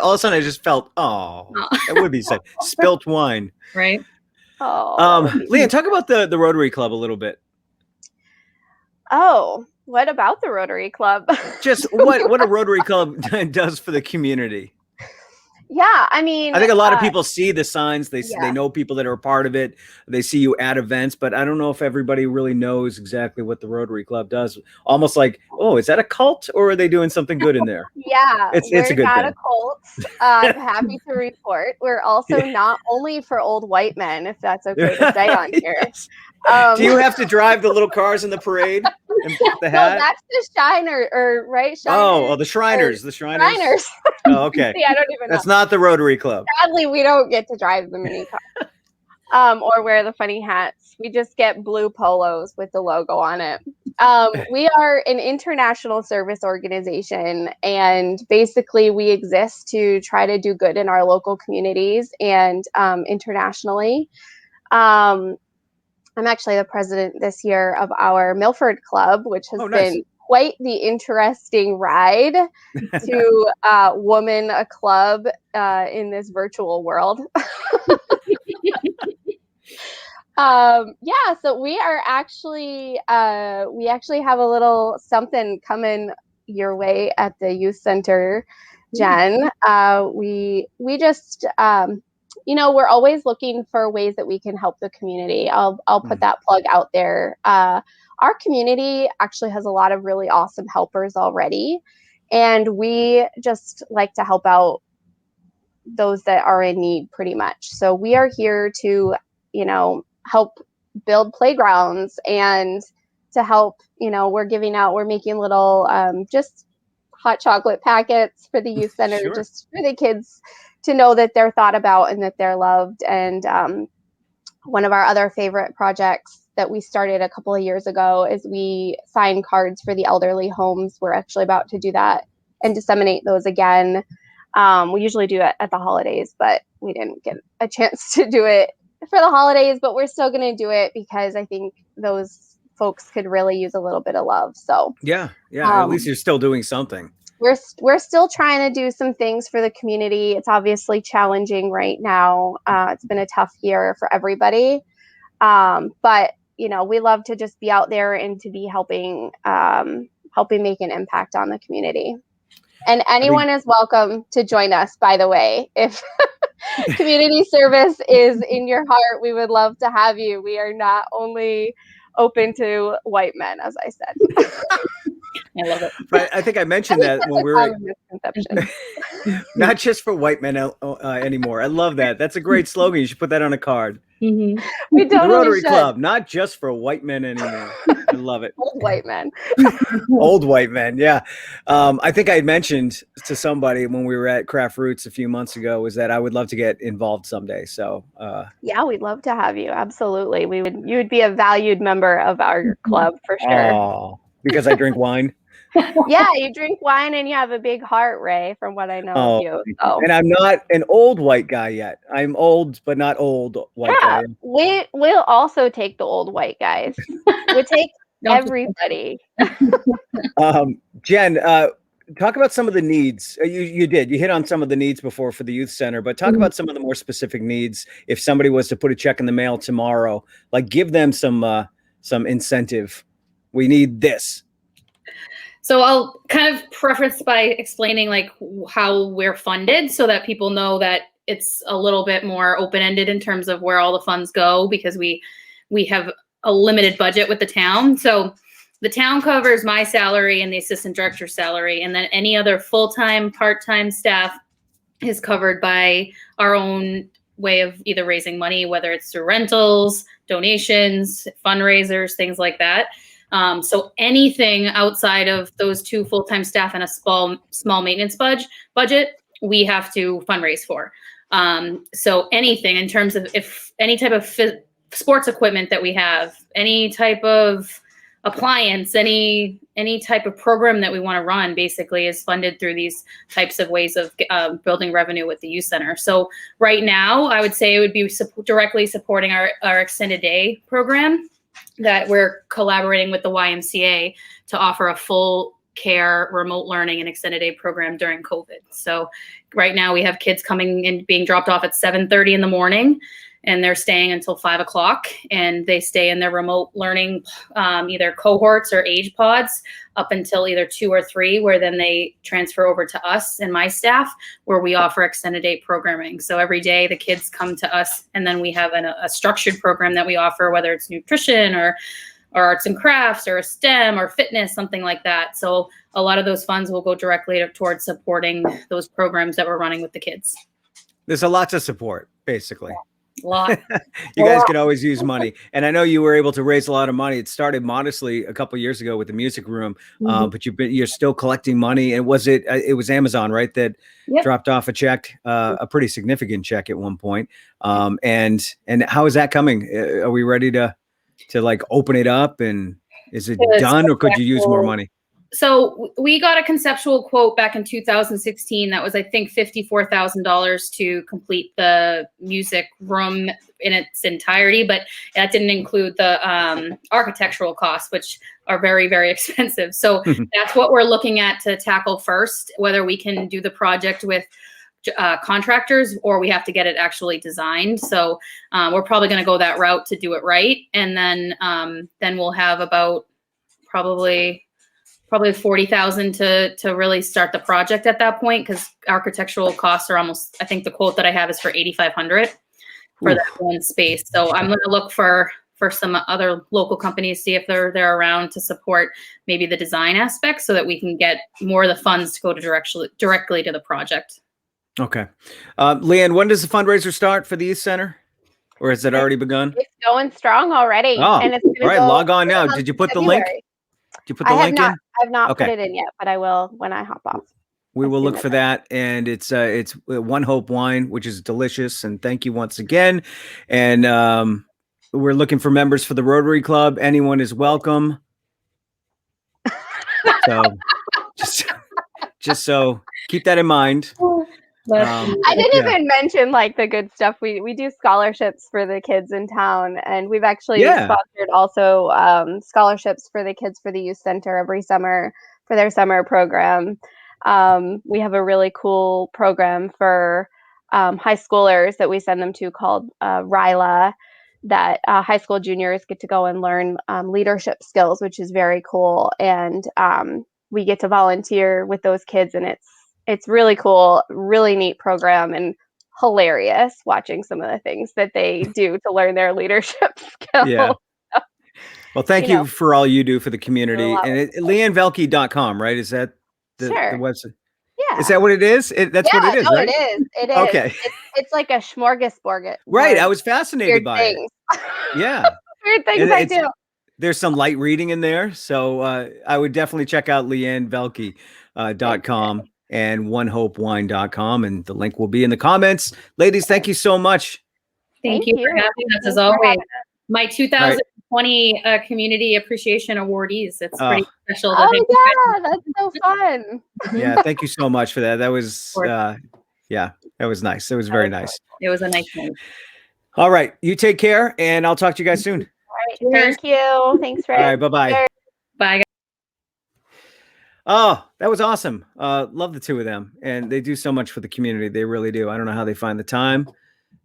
All of a sudden I just felt, that would be sad. Spilt wine. Right. Leanne, talk about the Rotary Club a little bit. Oh, what about the Rotary Club? Just what a Rotary Club does for the community. Yeah, I mean, I think a lot of people see the signs. They Yeah. know people that are a part of it. They see you at events, but I don't know if everybody really knows exactly what the Rotary Club does. Almost like, oh, is that a cult or are they doing something good in there? Yeah, It's we're a good not thing. a cult. I'm happy to report. We're also not only for old white men, if that's okay to say on here. Yes. Do you have to drive the little cars in the parade and the No, hat? that's the Shiner, or right? Oh, the Shriners. Shriners. The Shriners. Shriners. Oh, okay. See, I don't even That's know. not the Rotary Club. Sadly, we don't get to drive the mini car. Or wear the funny hats. We just get blue polos with the logo on it. We are an international service organization, and basically we exist to try to do good in our local communities and internationally. I'm actually the president this year of our Milford Club, which has nice. been quite the interesting ride to woman a club in this virtual world. Yeah, so we are actually have a little something coming your way at the youth center, Jen. We just we're always looking for ways that we can help the community. I'll put that plug out there. Our community actually has a lot of really awesome helpers already, and we just like to help out those that are in need pretty much. So we are here to, help build playgrounds and to help, we're making little just hot chocolate packets for the youth center, Sure. just for the kids to know that they're thought about and that they're loved. And one of our other favorite projects that we started a couple of years ago is we sign cards for the elderly homes. We're actually about to do that and disseminate those again. We usually do it at the holidays, but we didn't get a chance to do it for the holidays, but we're still going to do it because I think those folks could really use a little bit of love. So yeah. At least you're still doing something. We're still trying to do some things for the community. It's obviously challenging right now. It's been a tough year for everybody. But we love to just be out there and to be helping make an impact on the community. And anyone is welcome to join us, by the way. If community service is in your heart, we would love to have you. We are not only open to white men, as I said. I love it. But I think I mentioned that when we were not just for white men anymore. I love that. That's a great slogan. You should put that on a card. Mm-hmm. We The totally Rotary should. Club, not just for white men anymore. I love it. Old white men. Old white men, yeah. I think I had mentioned to somebody when we were at Craft Roots a few months ago was that I would love to get involved someday. So yeah, we'd love to have you. Absolutely. You would be a valued member of our club for sure. Oh, because I drink wine. Yeah, you drink wine and you have a big heart, Ray, from what I know of you. So. And I'm not an old white guy yet. I'm old, but not old white guy. We'll also take the old white guys. We take everybody. Jen, talk about some of the needs. You hit on some of the needs before for the youth center, but talk about some of the more specific needs. If somebody was to put a check in the mail tomorrow, like give them some incentive. We need this. So I'll kind of preface by explaining like how we're funded so that people know that it's a little bit more open-ended in terms of where all the funds go, because we have a limited budget with the town. So the town covers my salary and the assistant director's salary, and then any other full-time, part-time staff is covered by our own way of either raising money, whether it's through rentals, donations, fundraisers, things like that. So anything outside of those two full-time staff and a small maintenance budget, we have to fundraise for. So anything in terms of if any type of sports equipment that we have, any type of appliance, any type of program that we want to run basically is funded through these types of ways of building revenue with the youth center. So right now, I would say it would be directly supporting our extended day program that we're collaborating with the YMCA to offer a full care remote learning and extended day program during COVID. So right now we have kids coming and being dropped off at 7:30 in the morning and they're staying until 5 o'clock, and they stay in their remote learning, either cohorts or age pods up until either 2 or 3, where then they transfer over to us and my staff, where we offer extended day programming. So every day the kids come to us, and then we have a structured program that we offer, whether it's nutrition or arts and crafts or STEM or fitness, something like that. So a lot of those funds will go directly towards supporting those programs that we're running with the kids. There's a lot to support, basically. A lot. You guys could always use money. And I know you were able to raise a lot of money. It started modestly a couple of years ago with the music room, but you're still collecting money. And it was Amazon, right? That dropped off a check, a pretty significant check at one point. And how is that coming? Are we ready to like open it up, and is it done, or could you use more money? So we got a conceptual quote back in 2016 that was, I think, $54,000 to complete the music room in its entirety, but that didn't include the architectural costs, which are very, very expensive. So that's what we're looking at to tackle first, whether we can do the project with contractors or we have to get it actually designed. So we're probably going to go that route to do it right. And then we'll have about probably 40,000 to really start the project at that point, because architectural costs are almost, I think the quote that I have is for 8,500 for that one space. So I'm going to look for some other local companies, see if they're around to support maybe the design aspect, so that we can get more of the funds to go to directly to the project. Okay. Leanne, when does the fundraiser start for the Youth Center? Or has it already begun? It's going strong already. Oh, and it's all right. Log on now. Did you put the link? Did you put the link in? I've not put it in yet, but I will when I hop off. We will look for that. And it's ONEHOPE wine, which is delicious. And thank you once again. And we're looking for members for the Rotary Club. Anyone is welcome. So just so keep that in mind. I didn't even mention like the good stuff. We do scholarships for the kids in town, and we've actually sponsored also scholarships for the kids for the youth center every summer for their summer program. We have a really cool program for high schoolers that we send them to called RILA, that high school juniors get to go and learn leadership skills, which is very cool. And we get to volunteer with those kids, and it's really cool, really neat program, and hilarious watching some of the things that they do to learn their leadership skills. Yeah. Well, thank you for all you do for the community. And LeanneVelky.com, right? Is that the website? Yeah. Is that what it is? That's what it is, right? It is. It is. Okay. It's like a smorgasbord. Right. I was fascinated by it. Yeah. Weird things I do. There's some light reading in there. So I would definitely check out LeanneVelky.com. and OneHopeWine.com, and the link will be in the comments. Ladies, thank you so much. Thank you for having us, as always. My 2020 Community Appreciation Awardees. It's pretty special. That's so fun. Yeah, thank you so much for that. That was, that was nice. It was very nice. It was a nice one. All right, you take care, and I'll talk to you guys soon. All right, thank you. Thanks, Fred. All right, bye-bye. Bye, guys. Oh, that was awesome. Love the two of them. And they do so much for the community. They really do. I don't know how they find the time.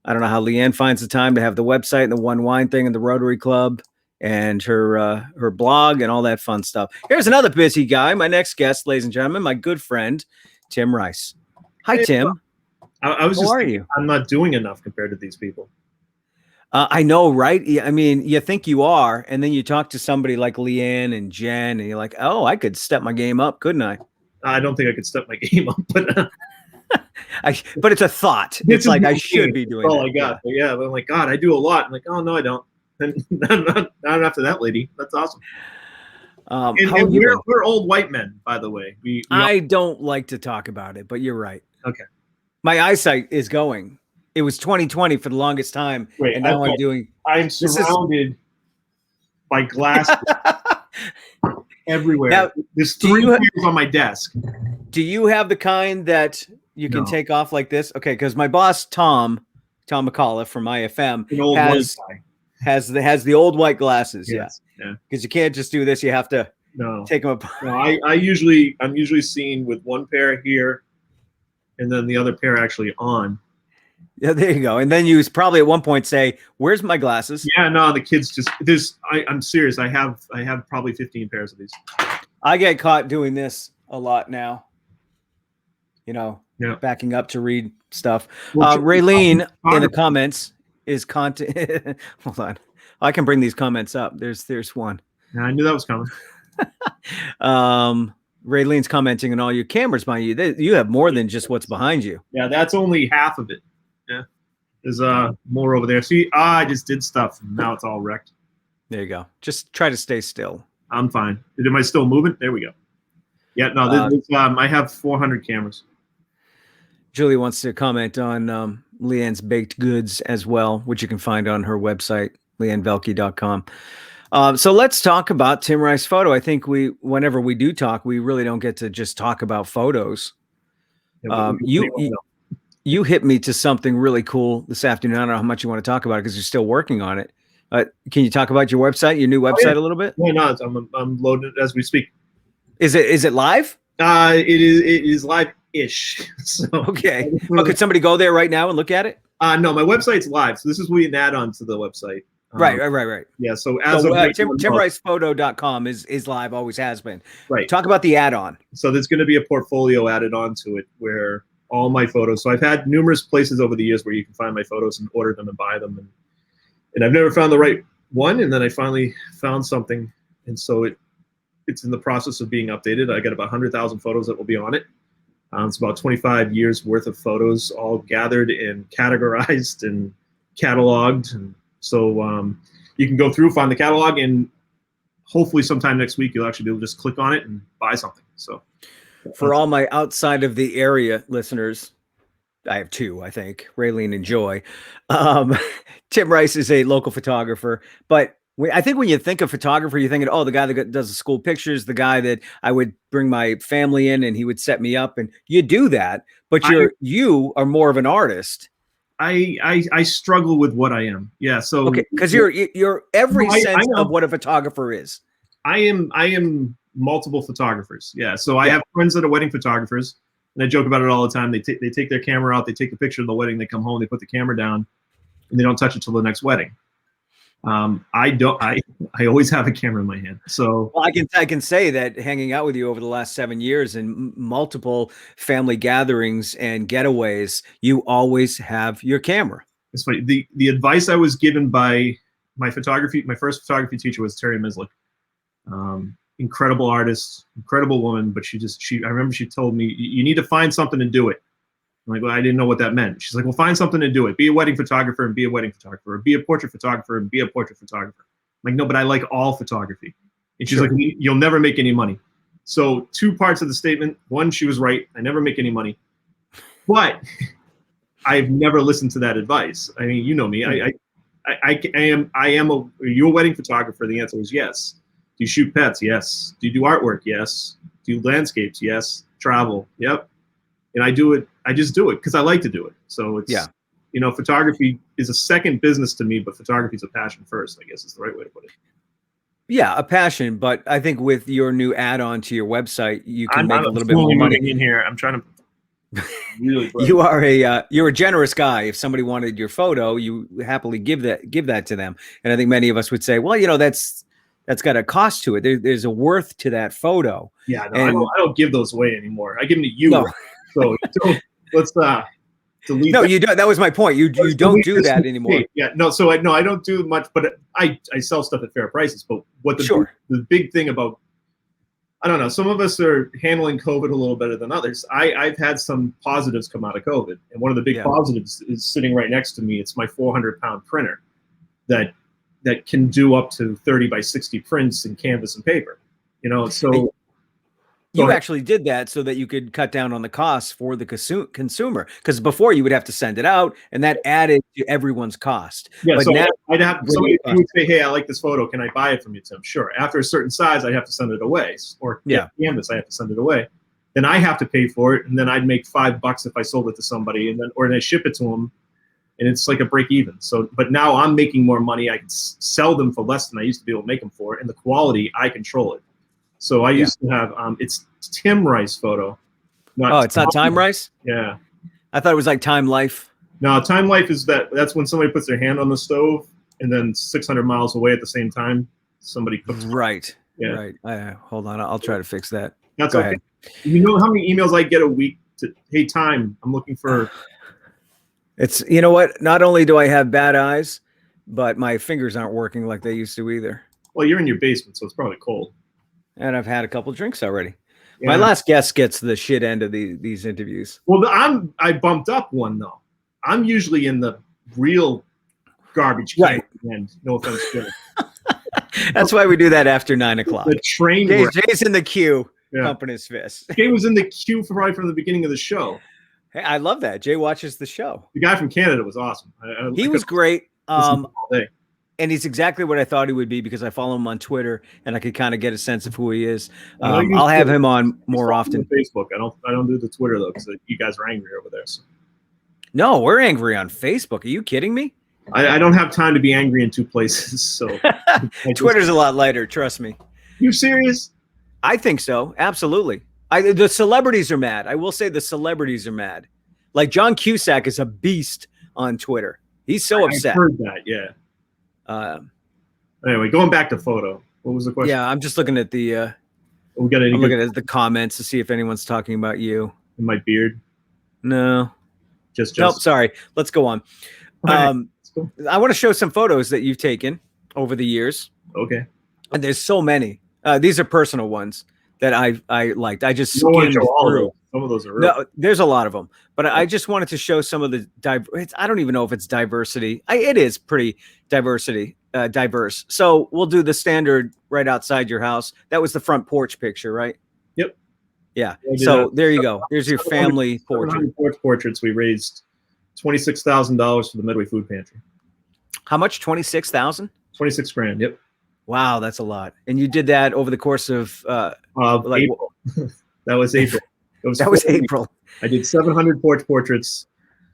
I don't know how Leanne finds the time to have the website and the One Wine thing and the Rotary Club and her blog and all that fun stuff. Here's another busy guy. My next guest, ladies and gentlemen, my good friend, Tim Rice. Hi, Tim. I was How are you? I'm not doing enough compared to these people. I know, right? I mean, you think you are, and then you talk to somebody like Leanne and Jen, and you're like, oh, I could step my game up, couldn't I? I don't think I could step my game up, but but it's a thought. It's like I should be doing all that. I got. But I'm like, God, I do a lot. I'm like, oh no, I don't. And not after that lady. That's awesome. And we're old white men, by the way. I don't like to talk about it, but you're right. Okay. My eyesight is going. It was 2020 for the longest time, and now I'm surrounded by glasses everywhere. Now, there's 3 pairs on my desk. Do you have the kind that you can take off like this? Okay, because my boss Tom McAuliffe from IFM has the old white glasses. Yes. Yeah, because you can't just do this. You have to take them apart. No, I'm usually seen with one pair here, and then the other pair actually on. Yeah, there you go. And then you probably at one point say, "Where's my glasses?" Yeah, no, the kids just I'm serious. I have probably 15 pairs of these. I get caught doing this a lot now. You know, backing up to read stuff. Raylene in the comments is content. Hold on, I can bring these comments up. There's one. Yeah, I knew that was coming. Raylene's commenting on all your cameras behind you. You have more than just what's behind you. Yeah, that's only half of it. Yeah, there's more over there. See, I just did stuff, and now it's all wrecked. There you go. Just try to stay still. I'm fine. Am I still moving? There we go. Yeah, no, I have 400 cameras. Julie wants to comment on Leanne's baked goods as well, which you can find on her website, leannevelky.com. So let's talk about Tim Rice Photo. I think whenever we do talk, we really don't get to just talk about photos. You hit me to something really cool this afternoon. I don't know how much you want to talk about it because you're still working on it. Can you talk about your website, your new website a little bit? Yeah, no, I'm loading it as we speak. Is it live? It is live-ish. So, okay. Could somebody go there right now and look at it? No, my website's live. So this is an add-on to the website. Right. Yeah. So TimRicePhoto.com is live, always has been. Right. Talk about the add-on. So there's going to be a portfolio added on to it where all my photos. So I've had numerous places over the years where you can find my photos and order them and buy them, and I've never found the right one. And then I finally found something, and so it's in the process of being updated. I got about 100,000 photos that will be on it. It's about 25 years worth of photos, all gathered and categorized and cataloged. And so you can go through, find the catalog, and hopefully sometime next week, you'll actually be able to just click on it and buy something. So for all my outside of the area listeners, I have two, I think, Raylene and Joy. Tim Rice is a local photographer, but I think when you think of photographer, you're thinking, oh, the guy that does the school pictures, the guy that I would bring my family in and he would set me up, and you do that, but you are more of an artist. I struggle with what I am. Yeah. So okay, because you're every sense of what a photographer is. I am multiple photographers. Yeah. So I have friends that are wedding photographers, and I joke about it all the time. They take their camera out, they take a picture of the wedding, they come home, they put the camera down, and they don't touch it till the next wedding. I always have a camera in my hand. So well, I can say that hanging out with you over the last 7 years and multiple family gatherings and getaways, you always have your camera. It's funny. The advice I was given by my first photography teacher was Terry Mislick. Incredible artist, incredible woman, but I remember she told me, you need to find something to do it. I'm like, well, I didn't know what that meant. She's like, well, find something to do it. Be a wedding photographer and be a wedding photographer. Or be a portrait photographer and be a portrait photographer. I'm like, no, but I like all photography. And she's like, you'll never make any money. So 2 parts of the statement. One, she was right. I never make any money. But I've never listened to that advice. I mean, you know me. Are you a wedding photographer? The answer is yes. Do you shoot pets? Yes. Do you do artwork? Yes. Do you landscapes? Yes. Travel? Yep. And I do it. I just do it because I like to do it. So it's, photography is a second business to me, but photography is a passion first, I guess is the right way to put it. Yeah, a passion. But I think with your new add-on to your website, you can make a little bit more money. In here, I'm trying to really. You're a generous guy. If somebody wanted your photo, you happily give that to them. And I think many of us would say, well, that's got a cost to it. There's a worth to that photo. Yeah, no, I don't give those away anymore. I give them to you. No. So let's delete. No, you don't. That was my point. You don't do that anymore. Yeah, no. So I don't do much, but I sell stuff at fair prices. But what the big thing about, I don't know. Some of us are handling COVID a little better than others. I've had some positives come out of COVID, and one of the big positives is sitting right next to me. It's my 400-pound printer that can do up to 30 by 60 prints in canvas and paper. So. You actually did that so that you could cut down on the costs for the consumer, because before you would have to send it out, and that added to everyone's cost. Yeah, so now I'd have somebody would say, "Hey, I like this photo. Can I buy it from you, Tim?" Sure. After a certain size, I have to send it away, or canvas, I have to send it away. Then I have to pay for it, and then I'd make $5 if I sold it to somebody, and then I ship it to them, and it's like a break even. So, but now I'm making more money. I can sell them for less than I used to be able to make them for, and the quality I control it. So I used to have it's Tim Rice Photo. It's not Time Rice? Yeah. I thought it was like Time Life. No, time life is that's when somebody puts their hand on the stove and then 600 miles away at the same time, somebody cooks. Right. Yeah. Right. Hold on. I'll try to fix that. That's Go okay. ahead. You know how many emails I get a week hey, time, I'm looking for. It's, you know what? Not only do I have bad eyes, but my fingers aren't working like they used to either. Well, you're in your basement, so it's probably cold. And I've had a couple drinks already. Yeah. My last guest gets the shit end of these interviews. Well, I bumped up one though. I'm usually in the real garbage can. Right. And no offense to it. That's why we do that after 9 o'clock. The train. Jay's in the queue, Yeah. pumping his fist. Jay was in the queue probably from the beginning of the show. Hey, I love that. Jay watches the show. The guy from Canada was awesome. He was great. All day. And he's exactly what I thought he would be because I follow him on Twitter and I could kind of get a sense of who he is. I'll have him on more often. On Facebook. I don't do the Twitter though because you guys are angry over there. So. No, we're angry on Facebook. Are you kidding me? I don't have time to be angry in two places. So Twitter's a lot lighter. Trust me. You serious? I think so. Absolutely. The celebrities are mad. I will say the celebrities are mad. Like John Cusack is a beast on Twitter. He's so upset. I heard that. Yeah. Anyway, going back to photo. What was the question? Yeah, I'm just looking at the. We got I'm looking at the comments to see if anyone's talking about you. My beard. No. Just. Nope. Sorry. Let's go on. Let's go. I want to show some photos that you've taken over the years. Okay. And there's so many. These are personal ones that I liked. I just You don't want to skimmed show all of through. them. Some of those are real. No, there's a lot of them, but I just wanted to show some of the I don't even know if it's diversity. It is pretty diverse. So we'll do the standard right outside your house. That was the front porch picture, right? Yep. Yeah. So there you go. There's your family portrait. Porch portraits. We raised $26,000 for the Medway Food Pantry. How much? 26,000? 26 grand. Yep. Wow, that's a lot. And you did that over the course of April. That was April. That was April. I did 700 porch portraits,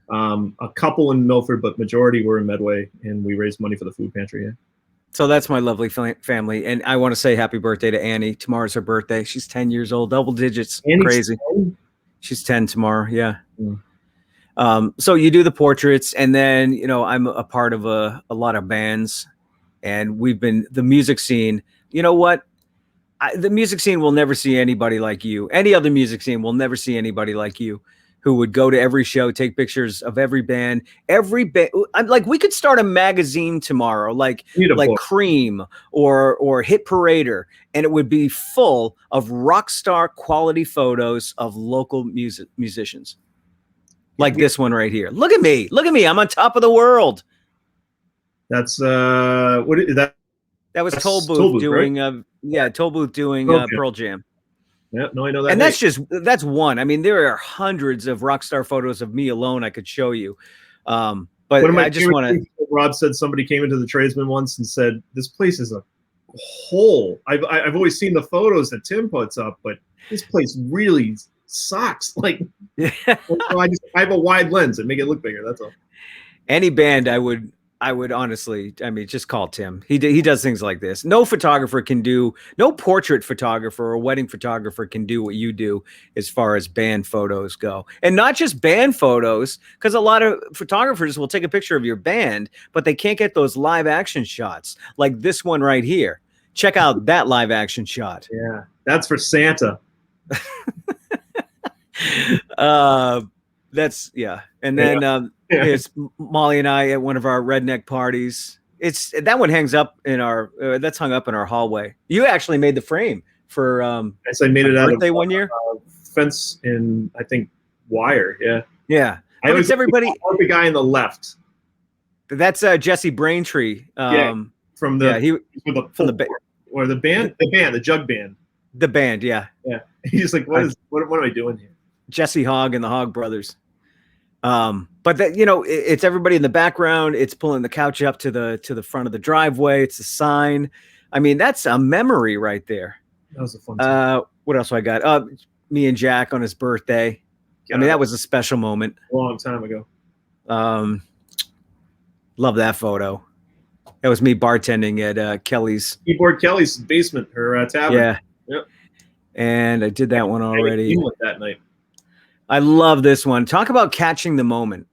a couple in Milford, but majority were in Medway, and we raised money for the food pantry. Yeah. So that's my lovely family, and I want to say happy birthday to Annie. Tomorrow's her birthday. She's 10 years old, double digits. Annie's Crazy. 10? She's 10 tomorrow. Yeah. Mm. So you do the portraits, and then I'm a part of a lot of bands, and we've been the music scene. You know what? The music scene will never see anybody like you. Any other music scene will never see anybody like you, who would go to every show, take pictures of every band. I'm like, we could start a magazine tomorrow, like book. Cream or Hit Parader, and it would be full of rock star quality photos of local musicians, like this one right here. Look at me! I'm on top of the world. That's what is that? That was That's Tollbooth doing, right? Tollbooth doing Okay. Pearl Jam. Yeah, no, I know that. And that's one. I mean, there are hundreds of rock star photos of me alone I could show you. But I just want to. Rob said somebody came into the tradesman once and said, "This place is a hole." I've always seen the photos that Tim puts up, but this place really sucks. Like, so I have a wide lens and make it look bigger. That's all. Any band I would honestly, just call Tim. He does things like this. No photographer can do, no portrait photographer or wedding photographer can do what you do as far as band photos go. And not just band photos, because a lot of photographers will take a picture of your band, but they can't get those live action shots like this one right here. Check out that live action shot. Yeah, that's for Santa. And then here's Molly and I at one of our redneck parties. That one hangs up in that's hung up in our hallway. You actually made the frame for Yes, I made it out birthday of one year. Fence in, I think, wire. Yeah. Yeah. I But was it's everybody. the guy on the left. That's Jesse Braintree. From the band, the jug band. The band. Yeah. Yeah. He's like, what am I doing here? Jesse Hogg and the Hogg brothers. But that, it's everybody in the background. It's pulling the couch up to the front of the driveway. It's a sign. I mean, that's a memory right there. That was a fun time. What else I got? Me and Jack on his birthday. I mean, that was a special moment. A long time ago. Love that photo. That was me bartending at Kelly's. Keyboard Kelly's basement, her tavern. Yeah. Yep. And I did that one already. That night. I love this one. Talk about catching the moment.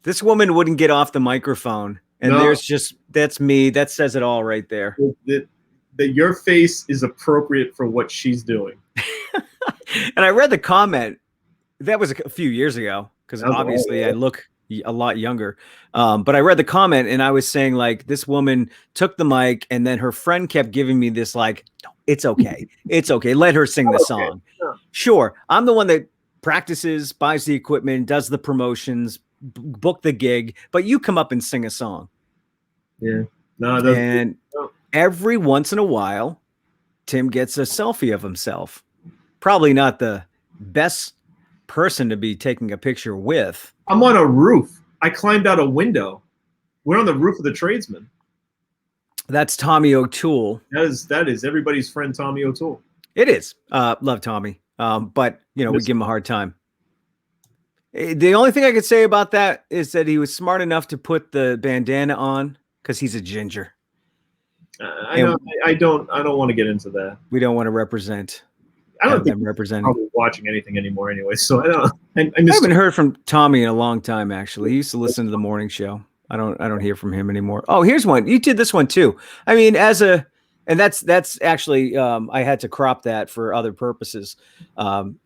This woman wouldn't get off the microphone, and No. that's me. That says it all right there. That your face is appropriate for what she's doing. And I read the comment. That was a few years ago, because That was obviously old, I look a lot younger. But I read the comment, and I was saying, like, this woman took the mic, and then her friend kept giving me this, like, no, it's okay. It's okay. Let her sing the song. Yeah. Sure. I'm the one that practices, buys the equipment, does the promotions, book the gig, but you come up and sing a song. Yeah. No, that's And every once in a while, Tim gets a selfie of himself. Probably not the best person to be taking a picture with. I'm on a roof. I climbed out a window. We're on the roof of the Tradesman. That's Tommy O'Toole. That is everybody's friend, Tommy O'Toole. It is. Love Tommy. But, we give him a hard time. The only thing I could say about that is that he was smart enough to put the bandana on because he's a ginger. I don't want to get into that. We don't want to represent. I don't think them representing. probably watching anything anymore anyway. So I don't. I I missed haven't heard from Tommy in a long time. Actually, he used to listen to the morning show. I don't hear from him anymore. Oh, here's one. You did this one too. I mean, and that's actually I had to crop that for other purposes.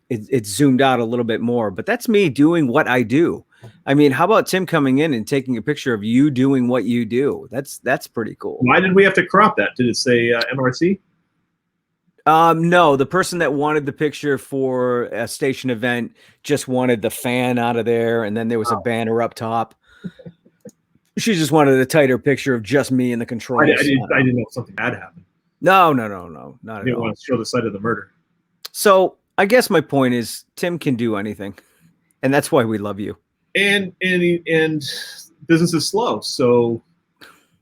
It zoomed out a little bit more, but that's me doing what I do. I mean, how about Tim coming in and taking a picture of you doing what you do? That's pretty cool. Why did we have to crop that? Did it say MRC? No, the person that wanted the picture for a station event just wanted the fan out of there, and then there was a banner up top. She just wanted a tighter picture of just me in the controls. I didn't know if something bad happened. No, not I at didn't all. want to show the site of the murder. So I guess my point is Tim can do anything, and that's why we love you. And business is slow, so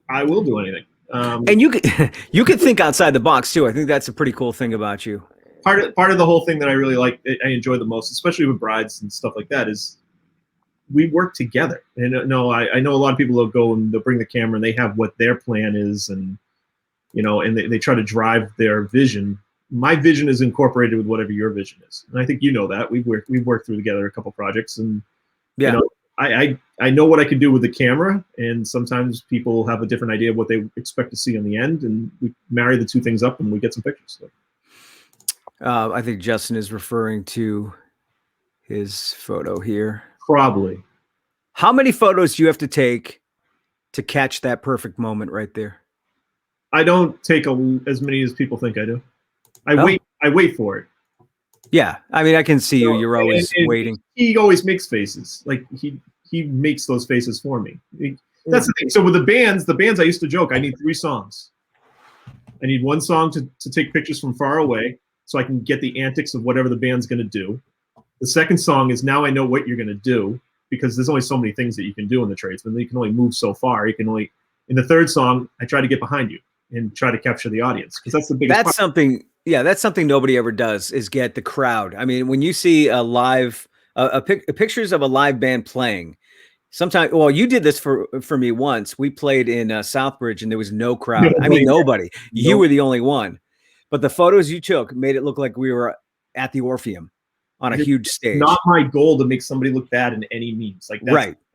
I will do anything. And you could think outside the box too. I think that's a pretty cool thing about you. Part of the whole thing that I really like, I enjoy the most, especially with brides and stuff like that, is we work together. And I know a lot of people will go and they'll bring the camera and they have what their plan is, and and they try to drive their vision. My vision is incorporated with whatever your vision is, and I think that we've worked through together a couple projects, and Yeah. I know what I can do with the camera, and sometimes people have a different idea of what they expect to see on the end, and we marry the two things up and we get some pictures. So. I think Justin is referring to his photo here. Probably. How many photos do you have to take to catch that perfect moment right there? I don't take as many as people think I do. I wait for it. Yeah, I mean, I can see you. You're always waiting. He always makes faces. Like he makes those faces for me. That's the thing. So with the bands I used to joke, I need 3 songs. I need one song to take pictures from far away so I can get the antics of whatever the band's going to do. The second song is now I know what you're going to do, because there's only so many things that you can do in the Tradesman. You can only move so far. In the third song, I try to get behind you and try to capture the audience, because that's the biggest part. That's something nobody ever does, is get the crowd. I mean, when you see a live pictures of a live band playing, sometimes, well, you did this for me once. We played in Southbridge and there was no crowd. I mean, nobody. You were the only one. But the photos you took made it look like we were at the Orpheum on a huge stage. Not my goal to make somebody look bad in any means. Like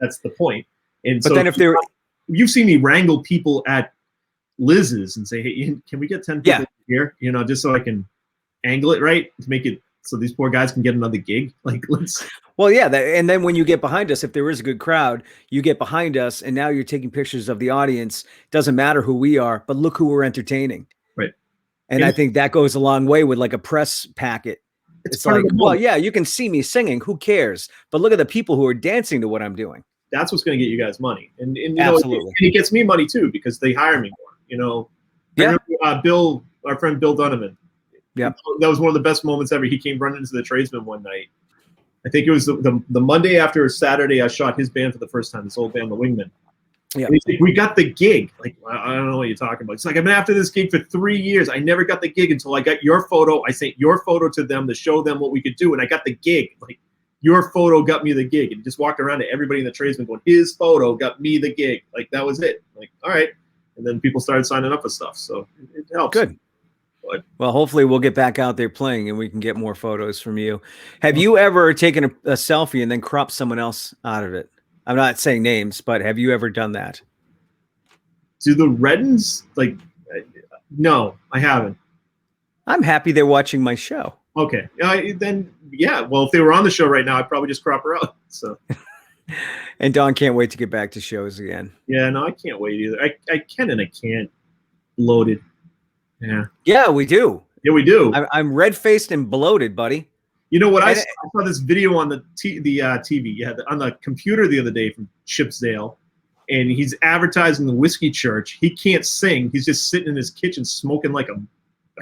that's the point. And but so then if they're, you've seen me wrangle people at Liz's and say, hey, can we get 10 people here? Just so I can angle it right to make it so these poor guys can get another gig. Like, let's. Well, yeah. And then when you get behind us, if there is a good crowd, you get behind us and now you're taking pictures of the audience. Doesn't matter who we are, but look who we're entertaining. Right. And I think that goes a long way with like a press packet. It's like, well, yeah, you can see me singing. Who cares? But look at the people who are dancing to what I'm doing. That's what's going to get you guys money. And Absolutely. And it gets me money too, because they hire me more. Yeah. Bill, our friend Bill Donovan. Yeah. That was one of the best moments ever. He came running into the Tradesman one night. I think it was the Monday after Saturday I shot his band for the first time, this old band, The Wingmen. Yeah. And he's like, we got the gig. Like, I don't know what you're talking about. It's like, I've been after this gig for 3 years. I never got the gig until I got your photo. I sent your photo to them to show them what we could do, and I got the gig. Like, your photo got me the gig. And he just walked around to everybody in the Tradesman going, his photo got me the gig. Like, that was it. Like, all right. And then people started signing up for stuff. So it helps. Good. Well, hopefully we'll get back out there playing and we can get more photos from you. Have you ever taken a selfie and then cropped someone else out of it? I'm not saying names, but have you ever done that? Do the Reddens no, I haven't. I'm happy they're watching my show. Okay. Then, yeah. Well, if they were on the show right now, I'd probably just crop her out. So. And Dawn can't wait to get back to shows again. Yeah, no, I can't wait either. I can and I can't. Bloated. Yeah. Yeah, we do. Yeah, we do. I'm red-faced and bloated, buddy. You know what? I saw this video on the TV, on the computer the other day from Chip Zale, and he's advertising the Whiskey Church. He can't sing. He's just sitting in his kitchen smoking like a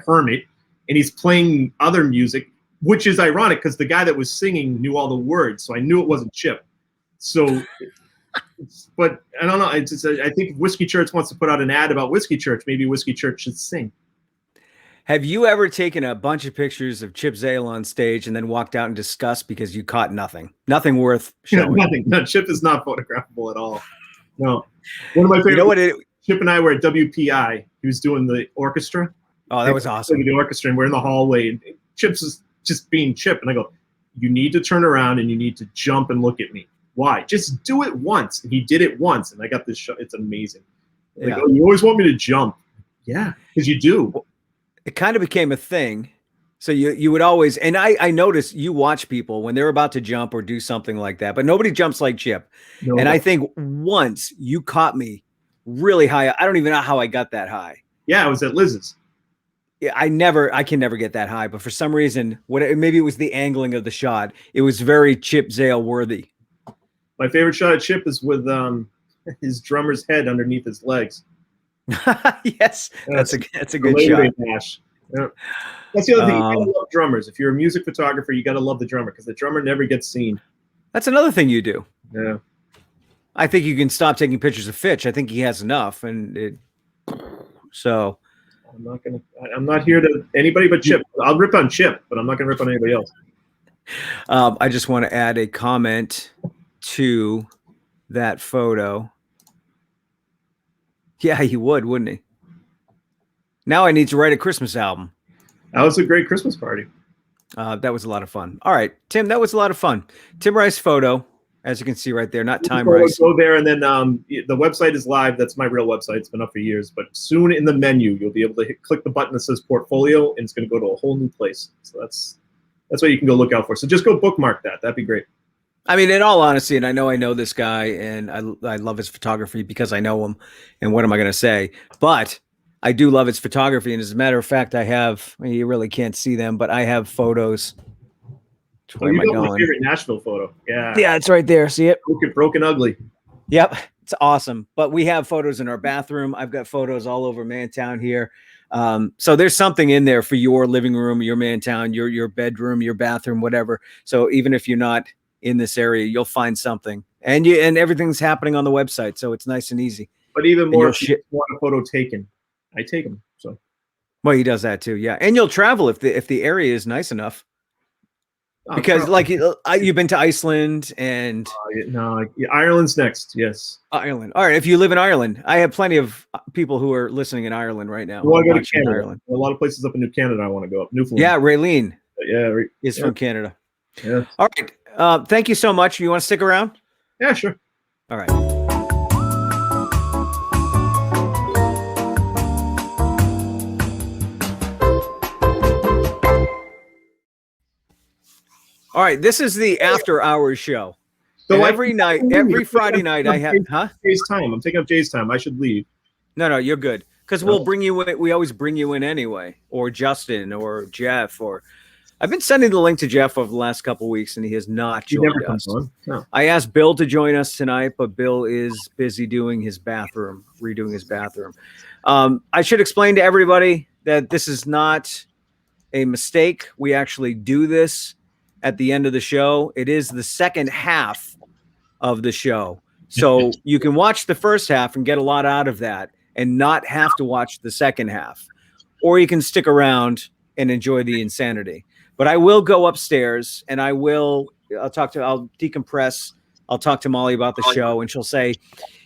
hermit, and he's playing other music, which is ironic because the guy that was singing knew all the words, so I knew it wasn't Chip. So, but I don't know. I think Whiskey Church wants to put out an ad about Whiskey Church. Maybe Whiskey Church should sing. Have you ever taken a bunch of pictures of Chip Zale on stage and then walked out in disgust because you caught nothing? Nothing worth showing. Nothing. No, Chip is not photographable at all. No. One of my favorite. You know what? Chip and I were at WPI. He was doing the orchestra. Oh, that was awesome. The orchestra, and we're in the hallway, and Chip's is just being Chip. And I go, you need to turn around and you need to jump and look at me. Why? Just do it once. And he did it once, and I got this shot. It's amazing. Like, oh, you always want me to jump. Yeah, because you do. It kind of became a thing. So you would always, and I noticed you watch people when they're about to jump or do something like that, but nobody jumps like Chip. No. And I think once you caught me really high. I don't even know how I got that high. Yeah, I was at Liz's. Yeah, I can never get that high, but for some reason, maybe it was the angling of the shot. It was very Chip Zale worthy. My favorite shot of Chip is with his drummer's head underneath his legs. Yes, that's a good shot. Yeah. That's the other thing. You gotta love drummers. If you're a music photographer, you gotta love the drummer because the drummer never gets seen. That's another thing you do. Yeah. I think you can stop taking pictures of Fitch. I think he has enough, so. I'm not here to anybody but Chip. I'll rip on Chip, but I'm not gonna rip on anybody else. I just want to add a comment to that photo. Yeah, he would, wouldn't he? Now I need to write a Christmas album. That was a great Christmas party. That was a lot of fun. All right, Tim, that was a lot of fun. Tim Rice photo, as you can see right there, not Time Rice. Go there, and then the website is live. That's my real website. It's been up for years. But soon in the menu, you'll be able to click the button that says portfolio, and it's going to go to a whole new place. So that's what you can go look out for. So just go bookmark that. That'd be great. I mean, in all honesty, and I know this guy, and I love his photography because I know him, and what am I going to say? But I do love his photography, and as a matter of fact, you really can't see them, but I have photos. Where am I going? My favorite Nashville photo. Yeah. Yeah, it's right there. See it? Broken Ugly. Yep, it's awesome. But we have photos in our bathroom. I've got photos all over Mantown here. So there's something in there for your living room, your Mantown, your bedroom, your bathroom, whatever. So even if you're not in this area, you'll find something, and everything's happening on the website, so it's nice and easy. But even more, if you want a photo taken, I take them. So, well, he does that too, yeah. And you'll travel if the area is nice enough, because you've been to Iceland and Ireland's next. Yes, Ireland. All right, if you live in Ireland, I have plenty of people who are listening in Ireland right now. Well, I go to Canada. Ireland. A lot of places up in New Canada I want to go up. Newfoundland. Yeah, Raylene. Is from Canada. Yeah. All right. Thank you so much. You want to stick around? Yeah, sure. All right. All right. This is the after hours show. So every Friday night, I have, Jay's time. I'm taking up Jay's time. I should leave. No, you're good. Because we'll bring you in. We always bring you in anyway, or Justin, or Jeff, or. I've been sending the link to Jeff over the last couple of weeks, and he has not joined us. No. I asked Bill to join us tonight, but Bill is busy redoing his bathroom. I should explain to everybody that this is not a mistake. We actually do this at the end of the show. It is the second half of the show. So you can watch the first half and get a lot out of that and not have to watch the second half. Or you can stick around and enjoy the insanity. But I will go upstairs and I'll decompress. I'll talk to Molly about the show, and she'll say,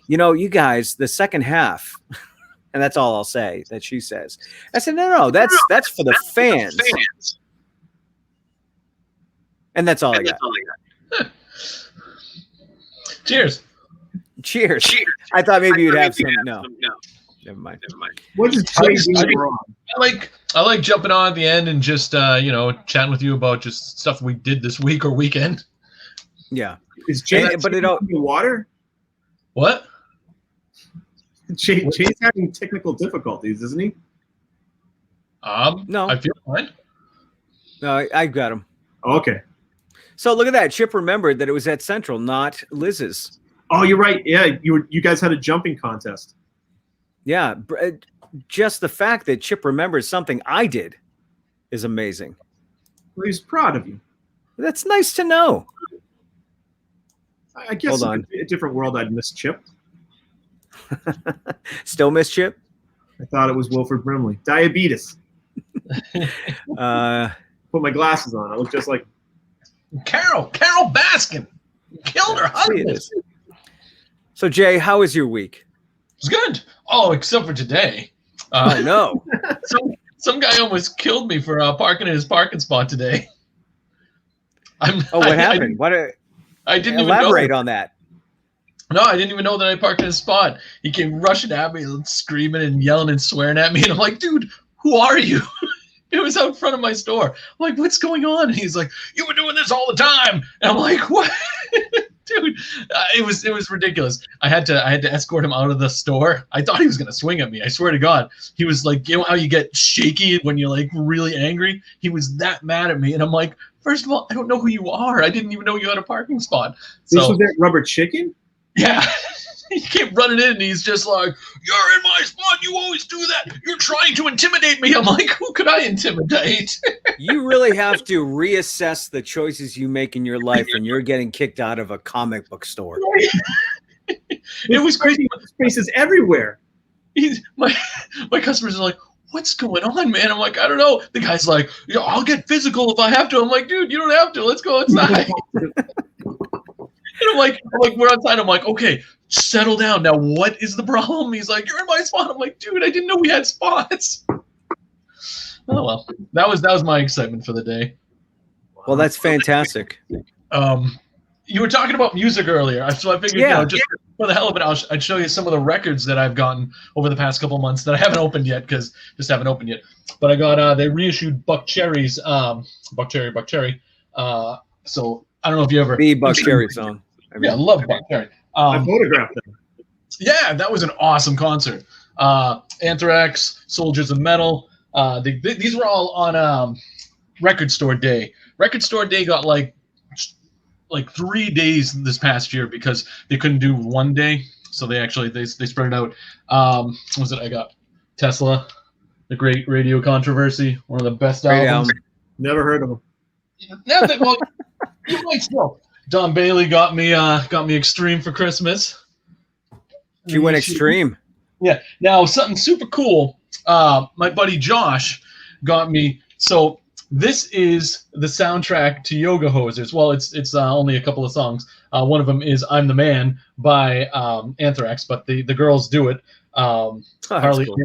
you guys, the second half, And that's all I'll say that she says. I said, no, that's for the fans. And that's all I got. Cheers. Cheers. I thought maybe you'd have some. No. Never mind. What is Jay wrong? I like jumping on at the end and just chatting with you about just stuff we did this week or weekend. Yeah. Is Jay but it all water? What? Jay's having technical difficulties, isn't he? No. I feel fine. No, I got him. Okay. So look at that. Chip remembered that it was at Central, not Liz's. Oh, you're right. Yeah, you guys had a jumping contest. Yeah, just the fact that Chip remembers something I did is amazing. Well, he's proud of you. That's nice to know. I guess in a different world, I'd miss Chip. Still miss Chip? I thought it was Wilford Brimley. Diabetes. Put my glasses on. I look just like Carol Baskin. Killed her husband. So, Jay, how was your week? It's good. Oh, except for today. Oh, no. Some guy almost killed me for parking in his parking spot today. What happened? I didn't elaborate even know. On that. No, I didn't even know that I parked in his spot. He came rushing at me, screaming and yelling and swearing at me. And I'm like, dude, who are you? It was out front of my store. I'm like, what's going on? And he's like, you were doing this all the time. And I'm like, what? Dude, it was ridiculous. I had to escort him out of the store. I thought he was gonna swing at me. I swear to God, he was like, you know how you get shaky when you're like really angry? He was that mad at me, and I'm like, first of all, I don't know who you are. I didn't even know you had a parking spot. This was that rubber chicken. Yeah. He came running in and he's just like, you're in my spot. You always do that. You're trying to intimidate me. I'm like, who could I intimidate? You really have to reassess the choices you make in your life when you're getting kicked out of a comic book store. It was crazy. Spaces everywhere. My customers are like, what's going on, man? I'm like, I don't know. The guy's like, yeah, I'll get physical if I have to. I'm like, dude, you don't have to. Let's go outside. And I'm like, we're outside. I'm like, okay, settle down. Now, what is the problem? He's like, you're in my spot. I'm like, dude, I didn't know we had spots. Oh, well, that was my excitement for the day. Well, that's fantastic. You were talking about music earlier. So I figured, just for the hell of it, I'd show you some of the records that I've gotten over the past couple of months that I haven't opened yet because just haven't opened yet. But I got, they reissued Buck Cherry's, Buck Cherry. So I don't know if you ever. The Buck Cherry song. I love Buck Cherry. I photographed them. Yeah, that was an awesome concert. Anthrax, Soldiers of Metal. These were all on Record Store Day. Record Store Day got like 3 days this past year because they couldn't do one day, so they spread it out. What was it? I got Tesla, The Great Radio Controversy, one of the best albums. Never heard of them. Yeah, well, you might still. Don Bailey got me Extreme for Christmas. You went Extreme. Yeah. Now something super cool. My buddy Josh got me. So this is the soundtrack to Yoga Hosers. Well, it's only a couple of songs. One of them is "I'm the Man" by Anthrax, but the girls do it. Harley cool.